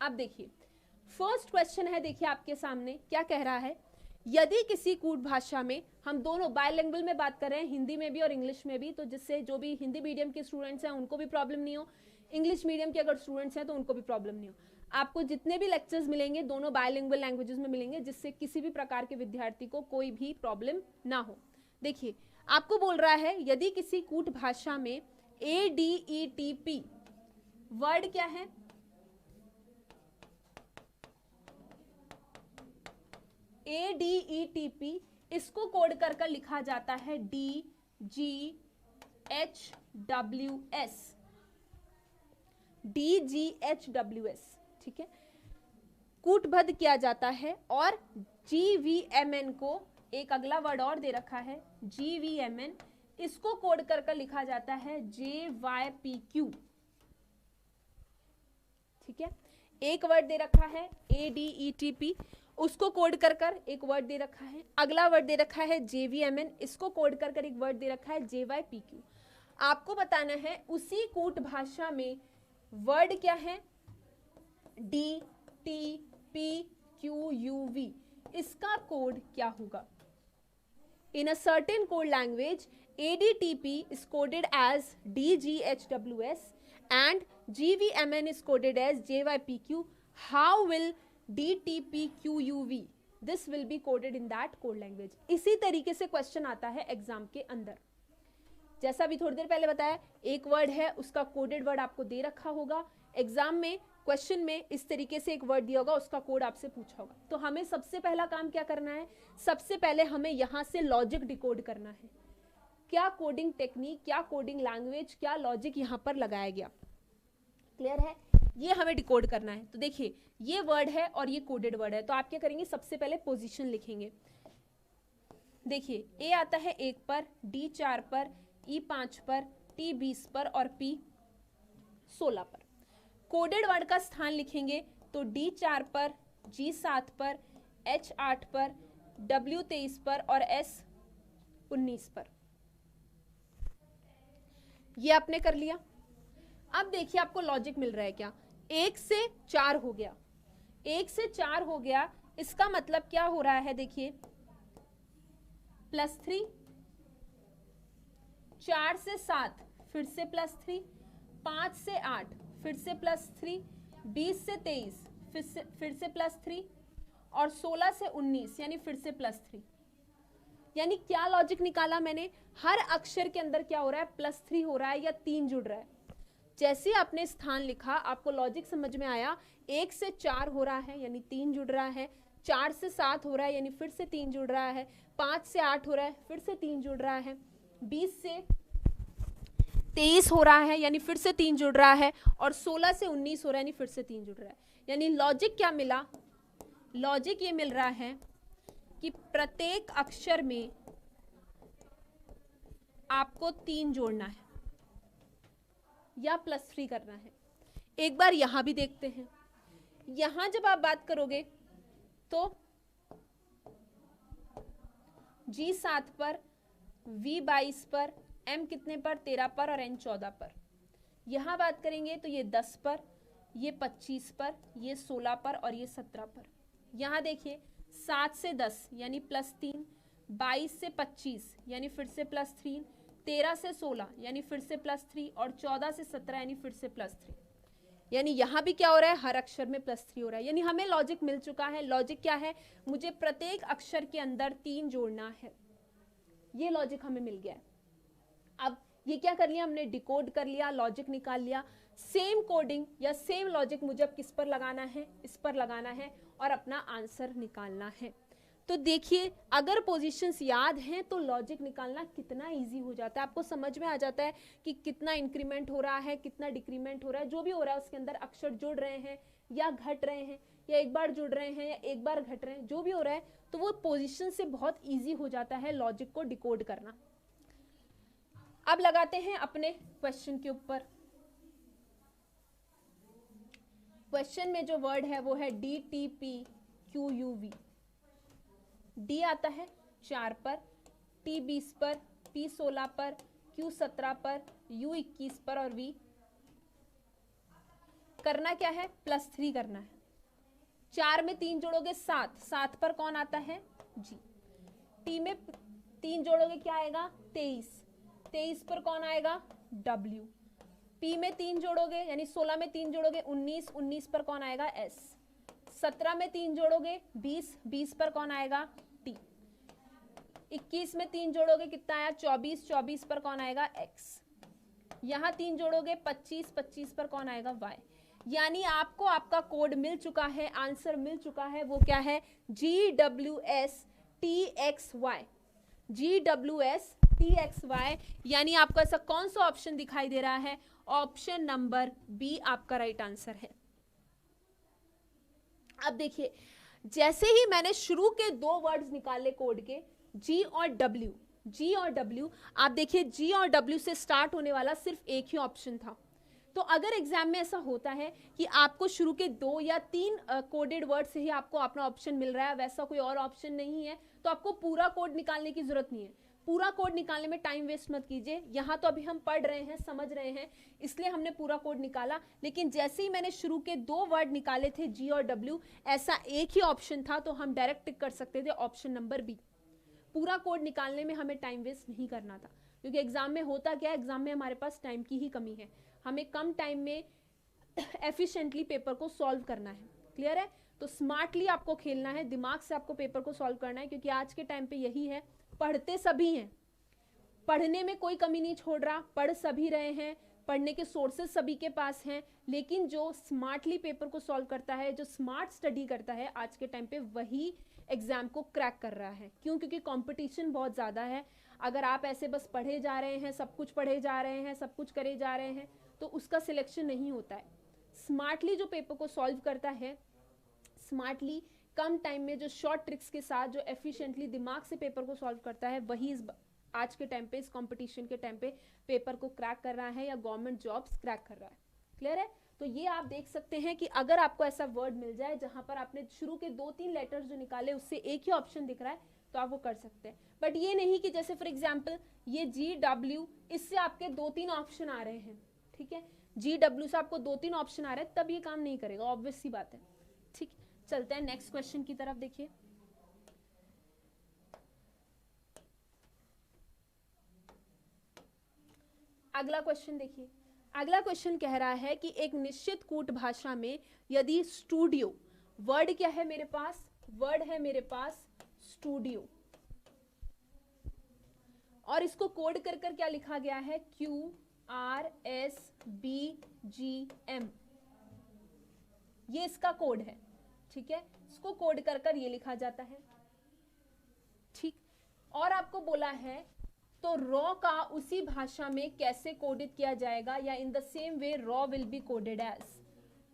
अब देखिए फर्स्ट क्वेश्चन है, देखिए आपके सामने क्या कह रहा है, यदि किसी कूट भाषा में, हम दोनों बायलिंगुअल में बात कर रहे हैं, हिंदी में भी और इंग्लिश में भी, तो जिससे जो भी हिंदी मीडियम के स्टूडेंट्स हैं उनको भी प्रॉब्लम नहीं हो, इंग्लिश मीडियम के अगर स्टूडेंट्स हैं तो उनको भी प्रॉब्लम नहीं हो। आपको जितने भी लेक्चर्स मिलेंगे दोनों बायलिंगुअल लैंग्वेजेस में मिलेंगे, जिससे किसी भी प्रकार के विद्यार्थी को कोई भी प्रॉब्लम ना हो। देखिए आपको बोल रहा है यदि किसी कूट भाषा में ADETP वर्ड क्या है, ADETP, इसको कोड कर लिखा जाता है DGHWS, DGHWS, ठीक है। कूटबद्ध किया जाता है और GVMN को एक अगला वर्ड और दे रखा है GVMN, इसको कोड कर लिखा जाता है JYPQ, ठीक है। एक वर्ड दे रखा है ADETP, उसको कोड कर कर एक वर्ड दे रखा है। अगला वर्ड दे रखा है JVMN, इसको कोड कर कर एक वर्ड दे रखा है JYPQ। आपको बताना है उसी कूट भाषा में वर्ड क्या है DTPQUV, इसका कोड क्या होगा। In a certain code language, ADTP is coded as DGHWS and GVMN is coded as JYPQ. How will DTPQUV? This will be coded in that code language. इसी तरीके से क्वेश्चन आता है एग्जाम के अंदर। जैसा भी थोड़ी देर पहले बताया, एक वर्ड है उसका कोडेड वर्ड आपको दे रखा होगा। एग्जाम में क्वेश्चन में इस तरीके से एक वर्ड दिया होगा, उसका कोड आपसे पूछा होगा। तो हमें सबसे पहला काम क्या करना है, सबसे पहले हमें यहाँ से लॉजिक डिकोड करना है। क्या कोडिंग टेक्निक, क्या कोडिंग लैंग्वेज, क्या लॉजिक यहाँ पर लगाया गया, क्लियर है, ये हमें डिकोड करना है। तो देखिए ये वर्ड है और ये कोडेड वर्ड है, तो आप क्या करेंगे, सबसे पहले पोजीशन लिखेंगे। देखिए ए आता है 1 पर, डी 4 पर, ई 5 पर, टी 20 पर और पी 16 पर। कोडेड वर्ड का स्थान लिखेंगे तो डी 4 पर, जी 7 पर, एच 8 पर, डब्ल्यू 23 पर और एस 19 पर। ये आपने कर लिया। अब देखिए आपको लॉजिक मिल रहा है क्या, 1 से 4 हो गया, 1 से 4 हो गया, इसका मतलब क्या हो रहा है, देखिए +3, 4 से 7 फिर से +3, 5 से 8 फिर से +3, 20 से 23 फिर से +3 और 16 से 19 यानी फिर से +3। यानी क्या लॉजिक निकाला मैंने, हर अक्षर के अंदर क्या हो रहा है, +3 हो रहा है या 3 जुड़ रहा है। जैसे आपने स्थान लिखा आपको लॉजिक समझ में आया, 1 से 4 हो रहा है यानी 3 जुड़ रहा है, 4 से 7 हो रहा है यानी फिर से 3 जुड़ रहा है, 5 से 8 हो रहा है फिर से 3 जुड़ रहा है, 20 से 23 हो रहा है यानी फिर से 3 जुड़ रहा है और 16 से 19 हो रहा है यानी फिर से 3 जुड़ रहा है। यानी लॉजिक क्या मिला, लॉजिक ये मिल रहा है कि प्रत्येक अक्षर में आपको 3 जोड़ना है या +3 करना है। एक बार यहां भी देखते हैं, यहां जब आप बात करोगे तो जी 7 पर, वी 22 पर, एम कितने पर, 13 पर और एन 14 पर। यहां बात करेंगे तो ये 10 पर, ये 25 पर, ये 16 पर और ये 17 पर। यहां देखिए 7 से 10 यानी +3, 22 से 25 यानी फिर से +3, 13 से 16 यानी फिर से +3 और 14 से 17 यानी फिर से +3। यानी यहां भी क्या हो रहा है, हर अक्षर में +3 हो रहा है। यानी हमें लॉजिक मिल चुका है। लॉजिक क्या है, मुझे प्रत्येक अक्षर के अंदर 3 जोड़ना है, ये लॉजिक हमें मिल गया है। अब ये क्या कर लिया हमने, डिकोड कर लिया, लॉजिक निकाल लिया। सेम कोडिंग या सेम लॉजिक मुझे अब किस पर लगाना है, इस पर लगाना है और अपना आंसर निकालना है। तो देखिए अगर पोजीशंस याद हैं तो लॉजिक निकालना कितना इजी हो जाता है, आपको समझ में आ जाता है कि कितना इंक्रीमेंट हो रहा है, कितना डिक्रीमेंट हो रहा है, जो भी हो रहा है उसके अंदर अक्षर जुड़ रहे हैं या घट रहे हैं या एक बार जुड़ रहे हैं या एक बार घट रहे हैं, जो भी हो रहा है तो वो पोजीशन से बहुत ईजी हो जाता है लॉजिक को डिकोड करना। अब लगाते हैं अपने क्वेश्चन के ऊपर। क्वेश्चन में जो वर्ड है वो है DTPQUV। डी आता है 4 पर, टी 20 पर, पी 16 पर, क्यू 17 पर, यू 21 पर और वी करना क्या है, +3 करना है। 4 में 3 जोड़ोगे 7, 7 पर कौन आता है, जी। टी में 3 जोड़ोगे क्या आएगा, 23, 23 पर कौन आएगा, डब्ल्यू। पी में 3 जोड़ोगे यानी 16 में 3 जोड़ोगे 19, 19 पर कौन आएगा, एस। 17 में 3 जोड़ोगे 20, 20 पर कौन आएगा, टी। 21 में 3 जोड़ोगे कितना आया, 24, 24 पर कौन आएगा, एक्स। यहाँ 3 जोड़ोगे 25, 25 पर कौन आएगा, वाई। यानी आपको आपका कोड मिल चुका है, आंसर मिल चुका है, वो क्या है, GWSTXY। GWSTXY यानी आपको ऐसा कौन सा ऑप्शन दिखाई दे रहा है, ऑप्शन नंबर बी आपका राइट आंसर है। अब देखिए जैसे ही मैंने शुरू के 2 वर्ड्स निकाले कोड के, जी और डब्ल्यू, जी और डब्ल्यू, आप देखिए जी और डब्ल्यू से स्टार्ट होने वाला सिर्फ एक ही ऑप्शन था, तो अगर एग्जाम में ऐसा होता है कि आपको शुरू के 2 या 3 कोडेड वर्ड से ही आपको अपना ऑप्शन मिल रहा है, वैसा कोई और ऑप्शन नहीं है, तो आपको पूरा कोड निकालने की जरूरत नहीं है। पूरा कोड निकालने में टाइम वेस्ट मत कीजिए। यहाँ तो अभी हम पढ़ रहे हैं, समझ रहे हैं, इसलिए हमने पूरा कोड निकाला। लेकिन जैसे ही मैंने शुरू के 2 वर्ड निकाले थे जी और डब्ल्यू, ऐसा एक ही ऑप्शन था, तो हम डायरेक्ट टिक कर सकते थे ऑप्शन नंबर बी। पूरा कोड निकालने में हमें टाइम वेस्ट नहीं करना था, क्योंकि एग्जाम में होता क्या है, एग्जाम में हमारे पास टाइम की ही कमी है। हमें कम टाइम में एफिशिएंटली पेपर को सॉल्व करना है। क्लियर है? तो स्मार्टली आपको खेलना है, दिमाग से आपको पेपर को सॉल्व करना है, क्योंकि आज के टाइम पे यही है, पढ़ते सभी हैं, पढ़ने में कोई कमी नहीं छोड़ रहा, पढ़ सभी रहे हैं, पढ़ने के सोर्सेज सभी के पास हैं, लेकिन जो स्मार्टली पेपर को सॉल्व करता है, जो स्मार्ट स्टडी करता है, आज के टाइम पे वही एग्जाम को क्रैक कर रहा है। क्यों? क्योंकि कंपटीशन बहुत ज़्यादा है। अगर आप ऐसे बस पढ़े जा रहे हैं, सब कुछ पढ़े जा रहे हैं, सब कुछ करे जा रहे हैं, तो उसका सिलेक्शन नहीं होता है। स्मार्टली जो पेपर को सॉल्व करता है, स्मार्टली कम टाइम में जो शॉर्ट ट्रिक्स के साथ जो एफिशिएंटली दिमाग से पेपर को सॉल्व करता है, वही इस आज के टाइम पे, इस कंपटीशन के टाइम पे पेपर को क्रैक कर रहा है या गवर्नमेंट जॉब्स क्रैक कर रहा है। क्लियर है? तो ये आप देख सकते हैं कि अगर आपको ऐसा वर्ड मिल जाए जहां पर आपने शुरू के 2-3 लेटर्स जो निकाले उससे एक ही ऑप्शन दिख रहा है, तो आप वो कर सकते हैं। बट ये नहीं कि जैसे फॉर एग्जाम्पल ये जी डब्ल्यू, इससे आपके 2-3 ऑप्शन आ रहे हैं, ठीक है, जी डब्ल्यू से आपको 2-3 ऑप्शन आ रहे हैं, तब ये काम नहीं करेगा, ऑब्वियस सी बात है। ठीक, चलते हैं नेक्स्ट क्वेश्चन की तरफ। देखिए अगला क्वेश्चन, देखिए अगला क्वेश्चन कह रहा है कि एक निश्चित कूट भाषा में यदि स्टूडियो, वर्ड क्या है मेरे पास, वर्ड है मेरे पास स्टूडियो, और इसको कोड कर कर क्या लिखा गया है, QRSBGM, ये इसका कोड है। ठीक है, इसको कोड कर कर ये लिखा जाता है। ठीक, और आपको बोला है तो रॉ का उसी भाषा में कैसे कोडित किया जाएगा, या in the same way raw will be coded as,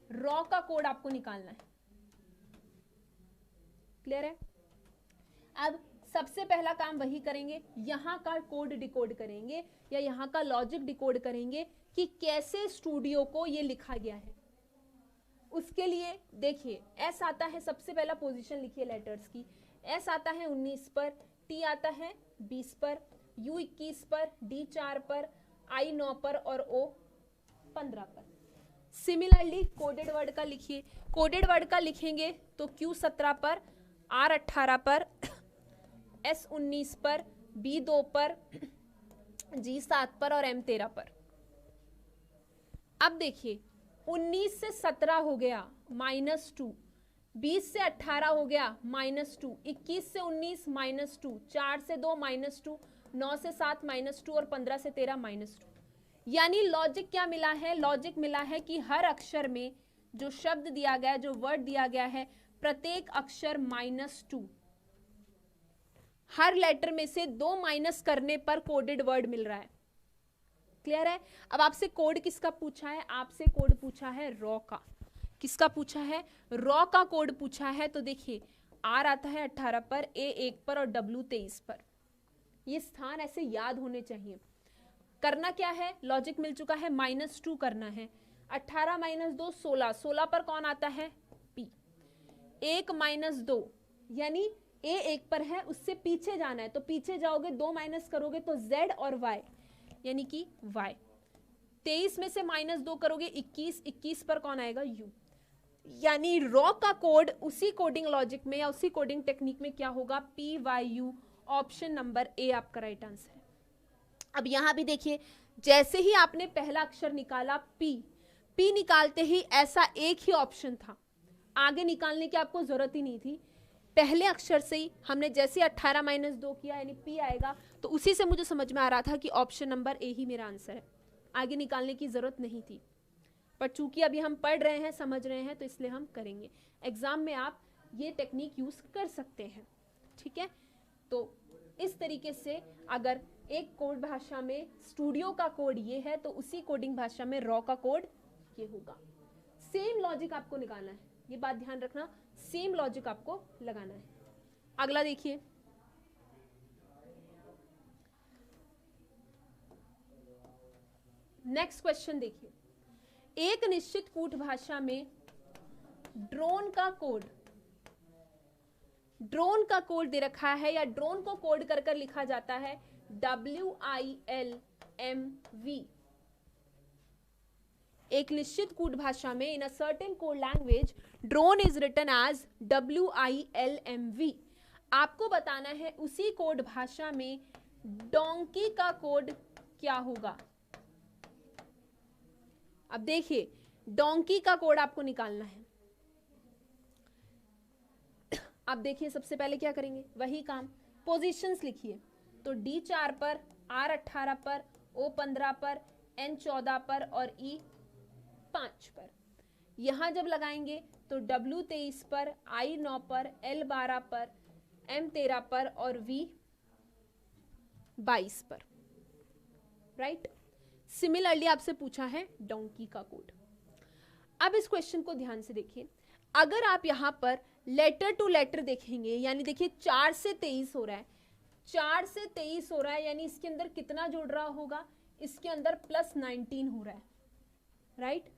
raw का कोड आपको निकालना है। क्लियर है? अब सबसे पहला काम वही करेंगे, यहां का कोड डिकोड करेंगे या यहां का लॉजिक डिकोड करेंगे कि कैसे स्टूडियो को ये लिखा गया है। उसके लिए देखिए एस आता है, सबसे पहला पोजीशन लिखिए लेटर्स की, एस आता है 19 पर, टी आता है 20 पर, यू 21 पर, डी 4 पर, आई 9 पर और ओ 15 पर। सिमिलरली कोडेड वर्ड का लिखिए, कोडेड वर्ड का लिखेंगे तो क्यू 17 पर, आर 18 पर, एस 19 पर, बी 2 पर, जी 7 पर और एम 13 पर। अब देखिए 19 से 17 हो गया -2, 20 से 18 हो गया -2, 21 से 19 -2, 4 से 2 -2, 9 से 7 -2 और 15 से 13 -2। यानी लॉजिक क्या मिला है, लॉजिक मिला है कि हर अक्षर में जो शब्द दिया गया है, जो वर्ड दिया गया है, प्रत्येक अक्षर -2, हर लेटर में से 2 माइनस करने पर कोडेड वर्ड मिल रहा है। क्लियर है? अब आपसे कोड किसका पूछा है, आपसे कोड पूछा है रॉ का। किसका पूछा है, रॉ का कोड पूछा है। तो देखिए आर आता है 18 पर, ए 1 पर और डब्ल्यू 23 पर। ये स्थान ऐसे याद होने चाहिए। करना क्या है, लॉजिक मिल चुका है, -2 करना है, 18 - 2 16, 16 पर कौन आता है, पी, 1 - 2 यानी ए 1 पर है, उससे पीछे जाना है, तो पीछे जाओगे 2 माइनस करोगे तो जेड और वाई, यानी कि y, 23 में से -2 करोगे 21, 21 पर कौन आएगा, u। यानी रॉ का कोड उसी कोडिंग लॉजिक में या उसी कोडिंग टेक्निक में क्या होगा, PYU। ऑप्शन नंबर ए आपका राइट आंसर है। अब यहां भी देखिए, जैसे ही आपने पहला अक्षर निकाला P निकालते ही ऐसा एक ही ऑप्शन था, आगे निकालने की आपको जरूरत ही नहीं थी। पहले अक्षर से ही हमने जैसे 18 - 2 किया यानी P आएगा, तो उसी से मुझे समझ में आ रहा था कि ऑप्शन नंबर ए ही मेरा आंसर है, आगे निकालने की जरूरत नहीं थी। पर चूंकि अभी हम पढ़ रहे हैं, समझ रहे हैं, तो इसलिए हम करेंगे। एग्जाम में आप ये टेक्निक यूज कर सकते हैं। ठीक है, तो इस तरीके से अगर एक कोड भाषा में स्टूडियो का कोड ये है, तो उसी कोडिंग भाषा में रॉ का कोड ये होगा। सेम लॉजिक आपको निकालना है, ये बात ध्यान रखना, सेम लॉजिक आपको लगाना है। अगला देखिए, नेक्स्ट क्वेश्चन देखिए, एक निश्चित कूट भाषा में ड्रोन का कोड दे रखा है या ड्रोन को कोड कर कर लिखा जाता है WILMV। एक निश्चित कूट भाषा में in a certain code language drone is written as WILMV। आपको बताना है उसी कोड भाषा में डोंकी का कोड क्या होगा। अब देखिए डोंकी का कोड आपको निकालना है। अब देखिए सबसे पहले क्या करेंगे, वही काम, पोजीशंस लिखिए। तो D4 पर, R18 पर, O15 पर, N14 पर और E5 पर। यहां जब लगाएंगे तो W23 पर, I9 पर, L12 पर, M13 पर और V22 पर। राइट। सिमिलरली आपसे पूछा है डोंकी का कोड। अब इस क्वेश्चन को ध्यान से देखिए। अगर आप यहां पर लेटर टू लेटर देखेंगे, यानी देखिए 4 से 23 हो रहा है, 4 से 23 हो रहा है, यानी इसके अंदर कितना जुड़ रहा होगा, इसके अंदर +19 हो रहा है। राइट।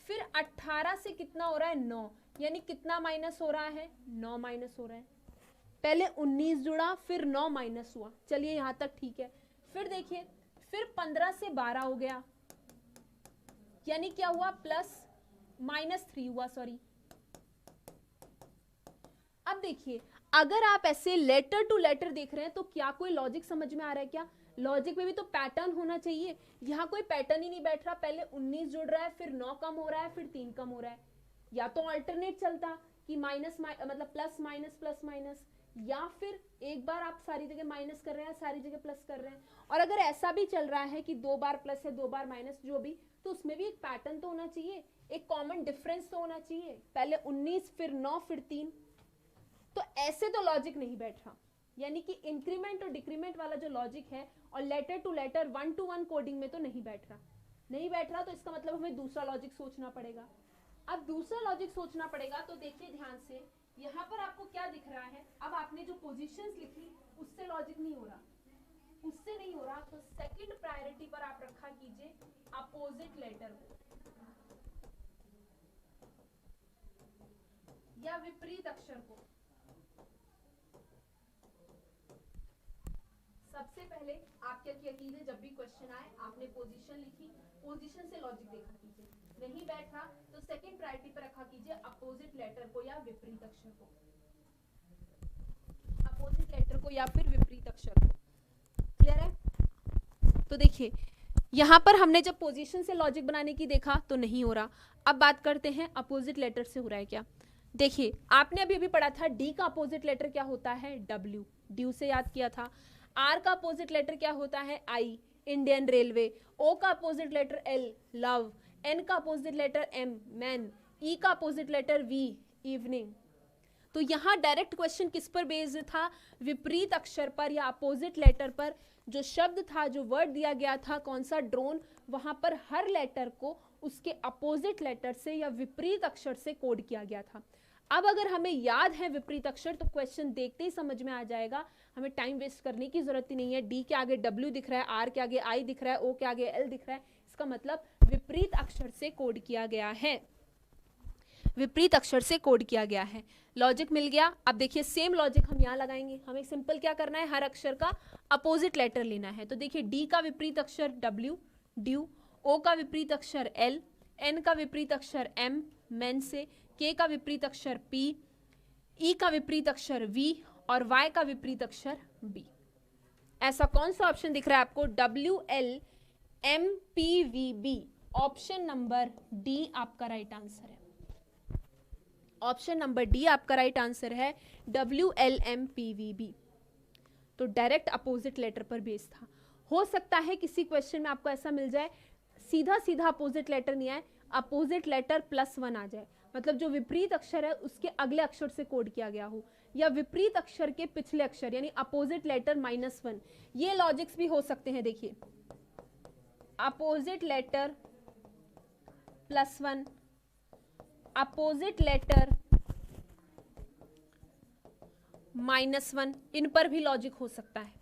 फिर 18 से कितना हो रहा है, 9, यानी कितना माइनस हो रहा है, 9 माइनस हो रहा है। पहले 19 जुड़ा, फिर 9 माइनस हुआ। चलिए यहां तक ठीक है। फिर देखिए, फिर 15 से 12 हो गया, यानी क्या हुआ, -3 हुआ, सॉरी। अब देखिए अगर आप ऐसे लेटर टू लेटर देख रहे हैं तो क्या कोई लॉजिक समझ में आ रहा है क्या? लॉजिक में भी तो पैटर्न होना चाहिए। यहाँ कोई पैटर्न ही नहीं बैठ रहा। पहले 19 जुड़ रहा है, फिर 9 कम हो रहा है, फिर 3 कम हो रहा है। या तो अल्टरनेट चलता कि माइनस मतलब प्लस माइनस, या फिर एक बार आप सारी जगह माइनस कर रहे हैं, सारी जगह प्लस कर रहे हैं। और अगर ऐसा भी चल रहा है कि 2 बार प्लस है 2 बार माइनस, जो भी, तो उसमें भी एक पैटर्न तो होना चाहिए, एक कॉमन डिफरेंस तो होना चाहिए। पहले 19 फिर 9 फिर 3। तो ऐसे तो लॉजिक नहीं बैठ रहा, यानी कि इंक्रीमेंट और डिक्रीमेंट वाला जो लॉजिक है और letter to letter 1 to 1 coding में तो नहीं बैठ रहा। तो इसका मतलब हमें दूसरा लॉजिक सोचना पड़ेगा। अब दूसरा लॉजिक सोचना पड़ेगा तो देखिए ध्यान से, यहाँ पर आपको क्या दिख रहा है। अब आपने जो पोजीशंस लिखी उससे लॉजिक नहीं हो रहा, तो सेकंड प्रायोरिटी पर आप रखा कीजिए अपोजिट लेटर को या विपरीत अक्षर को। सबसे पहले आप क्या किया कीजिए, जब भी क्वेश्चन आए आपने पोजीशन लिखी, पोजीशन से लॉजिक देखा कीजिए। नहीं बैठ रहा तो सेकंड प्रायोरिटी पर रखा कीजिए अपोजिट लेटर को या विपरीत अक्षर को, अपोजिट लेटर को या फिर विपरीत अक्षर को। क्लियर है? तो देखिए यहां पर हमने जब पोजीशन से लॉजिक बनाने की देखा तो नहीं हो रहा। अब बात करते हैं अपोजिट लेटर से हो रहा है क्या। देखिए आपने अभी पढ़ा था डी का अपोजिट लेटर क्या होता है, डब्ल्यू, ड्यू से याद किया था। आर का अपोजिट लेटर क्या होता है, आई, इंडियन रेलवे। ओ का opposite letter L, love. N का opposite letter M, man. E का अपोजिट लेटर वी, इवनिंग। तो यहां डायरेक्ट क्वेश्चन किस पर बेस्ड था, विपरीत अक्षर पर या अपोजिट लेटर पर। जो शब्द था, जो वर्ड दिया गया था, कौन सा, ड्रोन, वहां पर हर लेटर को उसके अपोजिट लेटर से या विपरीत अक्षर से कोड किया गया था। अब अगर हमें याद है विपरीत अक्षर तो क्वेश्चन देखते ही समझ में आ जाएगा, हमें टाइम वेस्ट करने की जरूरत ही नहीं है। डी के आगे डब्ल्यू दिख रहा है, आर के आगे आई दिख रहा है, ओ के आगे एल दिख रहा है, इसका मतलब विपरीत अक्षर से कोड किया गया है, विपरीत अक्षर से कोड किया गया है। लॉजिक मिल गया। अब देखिए सेम लॉजिक हम यहाँ लगाएंगे। हमें सिंपल क्या करना है, हर अक्षर का अपोजिट लेटर लेना है। तो देखिए डी का विपरीत अक्षर डब्ल्यू, ड्यू। ओ का विपरीत अक्षर एल, एन का विपरीत अक्षर एम, मैन से। के का विपरीत अक्षर पी, ई का विपरीत अक्षर वी और वाई का विपरीत अक्षर बी। ऐसा कौन सा ऑप्शन दिख रहा है आपको, W L M P V B. Option number D आपका राइट आंसर है। ऑप्शन नंबर डी आपका राइट आंसर है, WLMPVB। तो डायरेक्ट अपोजिट लेटर पर बेस था। हो सकता है किसी क्वेश्चन में आपको ऐसा मिल जाए सीधा सीधा अपोजिट लेटर नहीं आए, अपोजिट लेटर +1 आ जाए, मतलब जो विपरीत अक्षर है उसके अगले अक्षर से कोड किया गया हो, या विपरीत अक्षर के पिछले अक्षर यानी अपोजिट लेटर -1। ये लॉजिक्स भी हो सकते हैं। देखिए अपोजिट लेटर +1, अपोजिट लेटर -1, इन पर भी लॉजिक हो सकता है।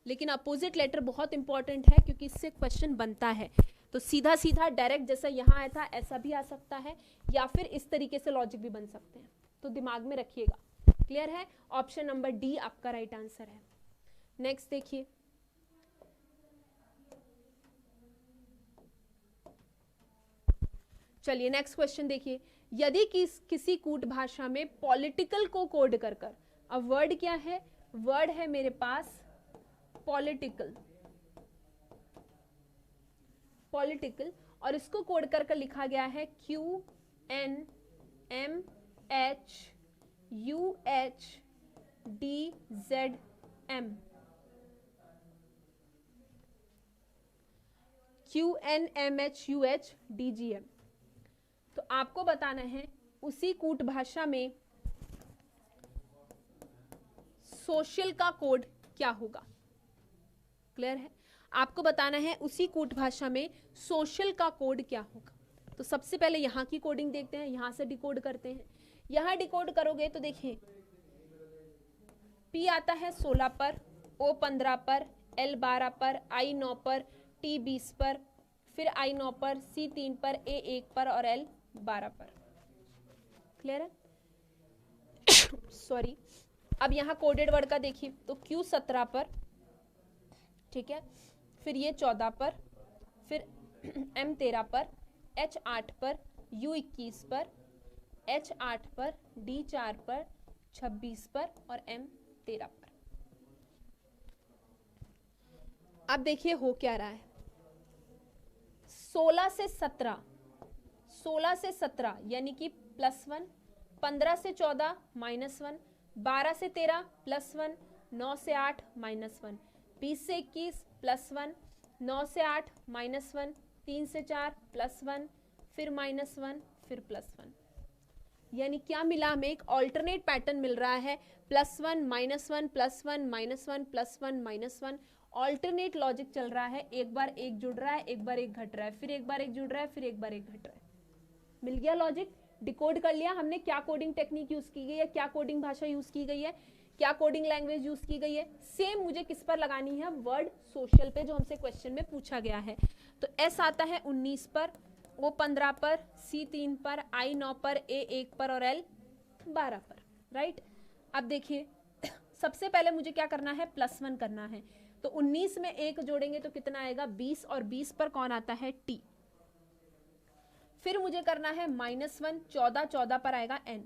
लेकिन अपोजिट लेटर बहुत इंपॉर्टेंट है क्योंकि इससे क्वेश्चन बनता है। तो सीधा सीधा डायरेक्ट जैसा यहाँ आया था ऐसा भी आ सकता है, या फिर इस तरीके से लॉजिक भी बन सकते हैं, तो दिमाग में रखिएगा। क्लियर है? ऑप्शन नंबर डी आपका राइट आंसर है। नेक्स्ट देखिए, चलिए नेक्स्ट क्वेश्चन देखिए, यदि किसी कूट भाषा में पॉलिटिकल को कोड कर कर, अब वर्ड क्या है, वर्ड है मेरे पास पॉलिटिकल, पॉलिटिकल, और इसको कोड कर कर लिखा गया है QNMHUHDZM, QNMHUHDGM। तो आपको बताना है उसी कूट भाषा में सोशल का कोड क्या होगा। क्लियर है? आपको बताना है उसी कूट भाषा में सोशल का कोड क्या होगा। तो सबसे पहले यहाँ की कोडिंग देखते हैं, यहाँ से डिकोड करते हैं। यहाँ डिकोड करोगे तो देखिए P आता है 16 पर, O 15 पर, L 12 पर, I 9 पर, T 20 पर, फिर I 9 पर, C 3 पर, A 1 पर और L 12 पर। क्लियर है? सॉरी। अब यहाँ कोडेड वर्ड का देखिए तो Q 17 पर, ठीक है, फिर ये 14 पर, फिर M 13 पर, H 8 पर, U 21 पर, H 8 पर, D 4 पर, 26 पर और M 13 पर। अब देखिए हो क्या रहा है, 16 से 17, 16 से 17 यानी कि +1, 15 से 14 -1, 12 से 13 +1, 9 से 8 -1, 20 से 21 +1, 9 से 8 -1, 3 से 4 +1, फिर -1, फिर +1। यानी क्या मिला हमें, एक ऑल्टरनेट पैटर्न मिल रहा है, +1 -1 +1 -1 +1 -1, ऑल्टरनेट लॉजिक चल रहा है। एक बार एक जुड़ रहा है, एक बार एक घट रहा है, फिर एक बार एक जुड़ रहा है, फिर एक बार एक घट रहा है। मिल गया लॉजिक, डिकोड कर लिया हमने क्या कोडिंग टेक्निक यूज की गई है, क्या कोडिंग भाषा यूज की गई है, क्या कोडिंग लैंग्वेज यूज की गई है। सेम मुझे किस पर लगानी है, वर्ड सोशल पे, जो हमसे क्वेश्चन में पूछा गया है। तो S आता है 19 पर, O 15 पर, C 3 पर, I 9 पर, A 1 पर और L 12 पर। राइट? अब देखिए सबसे पहले मुझे क्या करना है, +1 करना है। तो 19 में 1 जोड़ेंगे तो कितना आएगा, 20, और 20 पर कौन आता है, T। फिर मुझे करना है -1, 14, 14 पर आएगा N।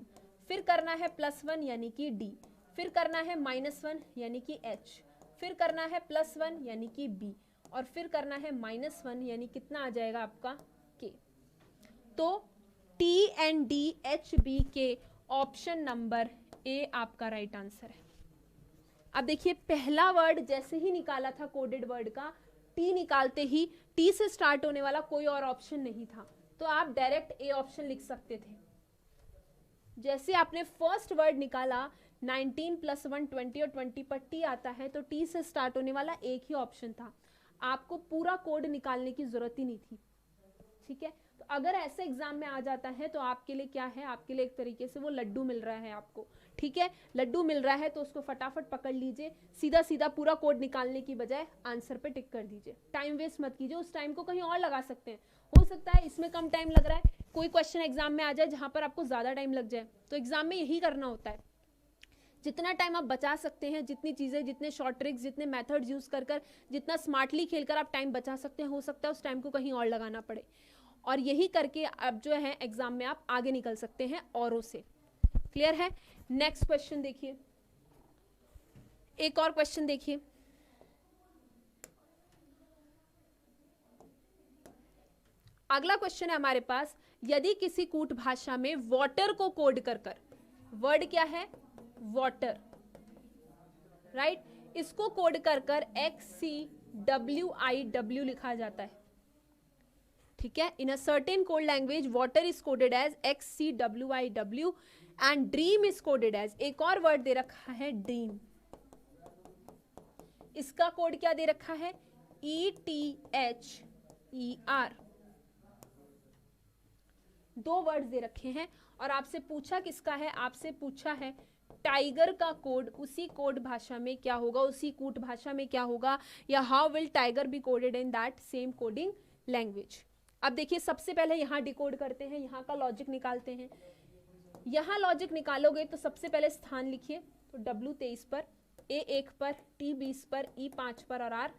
फिर करना है +1 यानी कि D। फिर करना है -1 यानी कि H। फिर करना है +1 यानी कि B। और फिर करना है -1 यानी कितना आ जाएगा आपका K। तो T and D H B K option number A आपका राइट आंसर है। अब देखिए पहला वर्ड जैसे ही निकाला था कोडेड वर्ड का, T निकालते ही T से स्टार्ट होने वाला कोई और ऑप्शन नहीं था, तो आप डायरेक्ट A ऑप्शन लिख सकते थे। जैसे आपने फर्स्ट वर्ड निकाला 19 + 1 20 और 20 पर T आता है, तो T से स्टार्ट होने वाला एक ही ऑप्शन था, आपको पूरा कोड निकालने की जरूरत ही नहीं थी। ठीक है? तो अगर ऐसे एग्जाम में आ जाता है तो आपके लिए क्या है, आपके लिए एक तरीके से वो लड्डू मिल रहा है आपको। ठीक है? लड्डू मिल रहा है तो उसको फटाफट पकड़ लीजिए, सीधा सीधा पूरा कोड निकालने की बजाय आंसर पे टिक कर दीजिए। टाइम वेस्ट मत कीजिए, उस टाइम को कहीं और लगा सकते हैं। हो सकता है इसमें कम टाइम लग रहा है, कोई क्वेश्चन एग्जाम में आ जाए जहां पर आपको ज्यादा टाइम लग जाए। तो एग्जाम में यही करना होता है, जितना टाइम आप बचा सकते हैं, जितनी चीजें, जितने शॉर्ट ट्रिक्स, जितने मेथड्स यूज कर कर, जितना स्मार्टली खेलकर आप टाइम बचा सकते हैं, हो सकता है उस टाइम को कहीं और लगाना पड़े। और यही करके अब जो है एग्जाम में आप आगे निकल सकते हैं औरों से। क्लियर है? नेक्स्ट क्वेश्चन देखिए, एक और क्वेश्चन देखिए। अगला क्वेश्चन है हमारे पास, यदि किसी कूट भाषा में वाटर को कोड कर कर, वर्ड क्या है, वाटर, राइट, इसको कोड कर कर XCWIW लिखा जाता है। ठीक है? In a certain code language water is coded as XCWIW and dream is coded as, एक और वर्ड दे रखा है ड्रीम, इसका कोड क्या दे रखा है, ETHER। दो वर्ड्स दे रखे हैं और आपसे पूछा किसका है, आपसे पूछा है टाइगर का कोड उसी कोड भाषा में क्या होगा, उसी कूट भाषा में क्या होगा, या how will tiger be coded in that same coding language. अब देखिए सबसे पहले यहाँ डिकोड करते हैं, यहाँ का लॉजिक निकालते हैं। यहाँ लॉजिक निकालोगे तो सबसे पहले स्थान लिखिए, तो W 23 पर, A 1 पर, T 20 पर, E 5 पर और R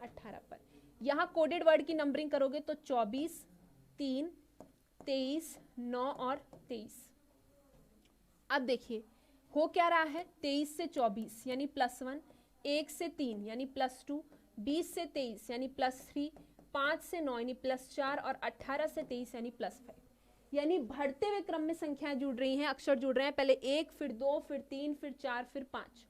18 पर। यहाँ कोडेड वर्ड की नंबरिंग करोगे तो 24, 3, 23, 9 और 23। अब देखिए हो क्या रहा है, 23 से 24 यानी +1, 1 से 3 यानी +2, 20 से 23 यानी +3, 5 से 9 यानी +4 और 18 से 23 यानी +5। यानी बढ़ते हुए क्रम में संख्याएं जुड़ रही हैं, अक्षर जुड़ रहे हैं। पहले 1, फिर 2, फिर 3, फिर 4, फिर 5।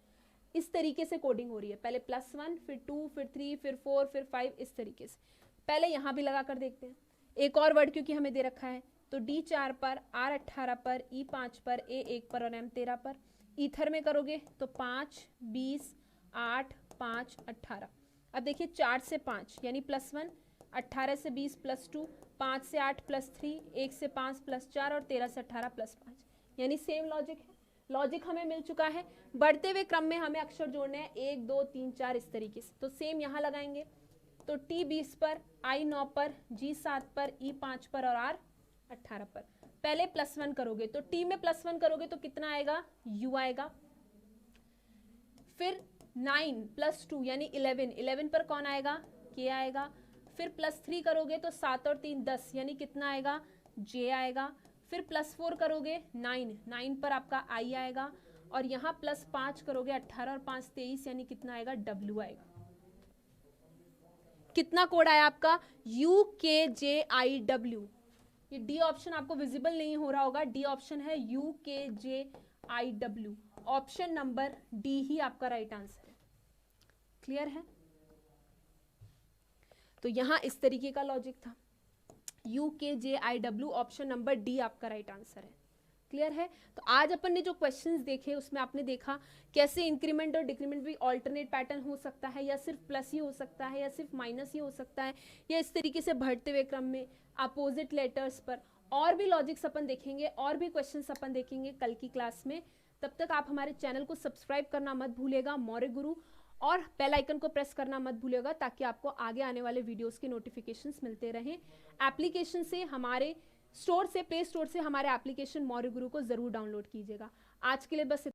इस तरीके से कोडिंग हो रही है, पहले +1, फिर 2, फिर 3, फिर 4, फिर 5, इस तरीके से। पहले यहाँ भी लगा कर देखते हैं। एक और वर्ड क्योंकि हमें दे रखा है, तो D 4 पर, R 18 पर, E 5 पर, A 1 पर और M 13 पर। ईथर में करोगे तो 5, 20, 8, 5, 18। अब देखिए 4 से 5 यानी +1, 18 से 20 +2, 5 से 8 +3, 1 से 5 +4 और 13 से 18 +5। यानी सेम लॉजिक है। लॉजिक हमें मिल चुका है। बढ़ते हुए क्रम में हमें अक्षर जोड़ने हैं, 1, 2, 3, 4 इस तरीके से। तो सेम यहाँ लगाएंगे, तो T 20 पर, I 9 पर, G 7 पर, E 5 पर और R 18 पर। पहले +1 करोगे तो T में +1 करोगे तो कितना आएगा, U आएगा। फिर 9 +2 यानी 11, 11 पर कौन आएगा, K आएगा। फिर +3 करोगे तो 7 और 3 10 यानी कितना आएगा, J आएगा। फिर +4 करोगे 9, 9 पर आपका I आएगा। और यहाँ +5 करोगे 18 और 5 23 यानी कितना आएगा, W आएगा। कितना कोड आया आपका, UKJIW। ये डी ऑप्शन आपको विजिबल नहीं हो रहा होगा, डी ऑप्शन है UKJIW। ऑप्शन नंबर डी ही आपका राइट आंसर है। क्लियर है? तो यहां इस तरीके का लॉजिक था, UKJIW, ऑप्शन नंबर डी आपका राइट आंसर है। क्लियर है? तो आज अपन ने जो क्वेश्चंस देखे उसमें आपने देखा कैसे इंक्रीमेंट और डिक्रीमेंट भी ऑल्टरनेट पैटर्न हो सकता है, या सिर्फ प्लस ही हो सकता है, या सिर्फ माइनस ही हो सकता है, या इस तरीके से बढ़ते हुए क्रम में अपोजिट लेटर्स पर। और भी लॉजिक्स अपन देखेंगे, और भी क्वेश्चंस अपन देखेंगे कल की क्लास में। तब तक आप हमारे चैनल को सब्सक्राइब करना मत भूलिएगा मौर्य गुरु, और बेल आइकन को प्रेस करना मत भूलिएगा ताकि आपको आगे आने वाले वीडियोस के नोटिफिकेशंस मिलते रहें। एप्लीकेशन से, हमारे स्टोर से, प्ले स्टोर से हमारे एप्लीकेशन मौर्य गुरु को जरूर डाउनलोड कीजिएगा। आज के लिए बस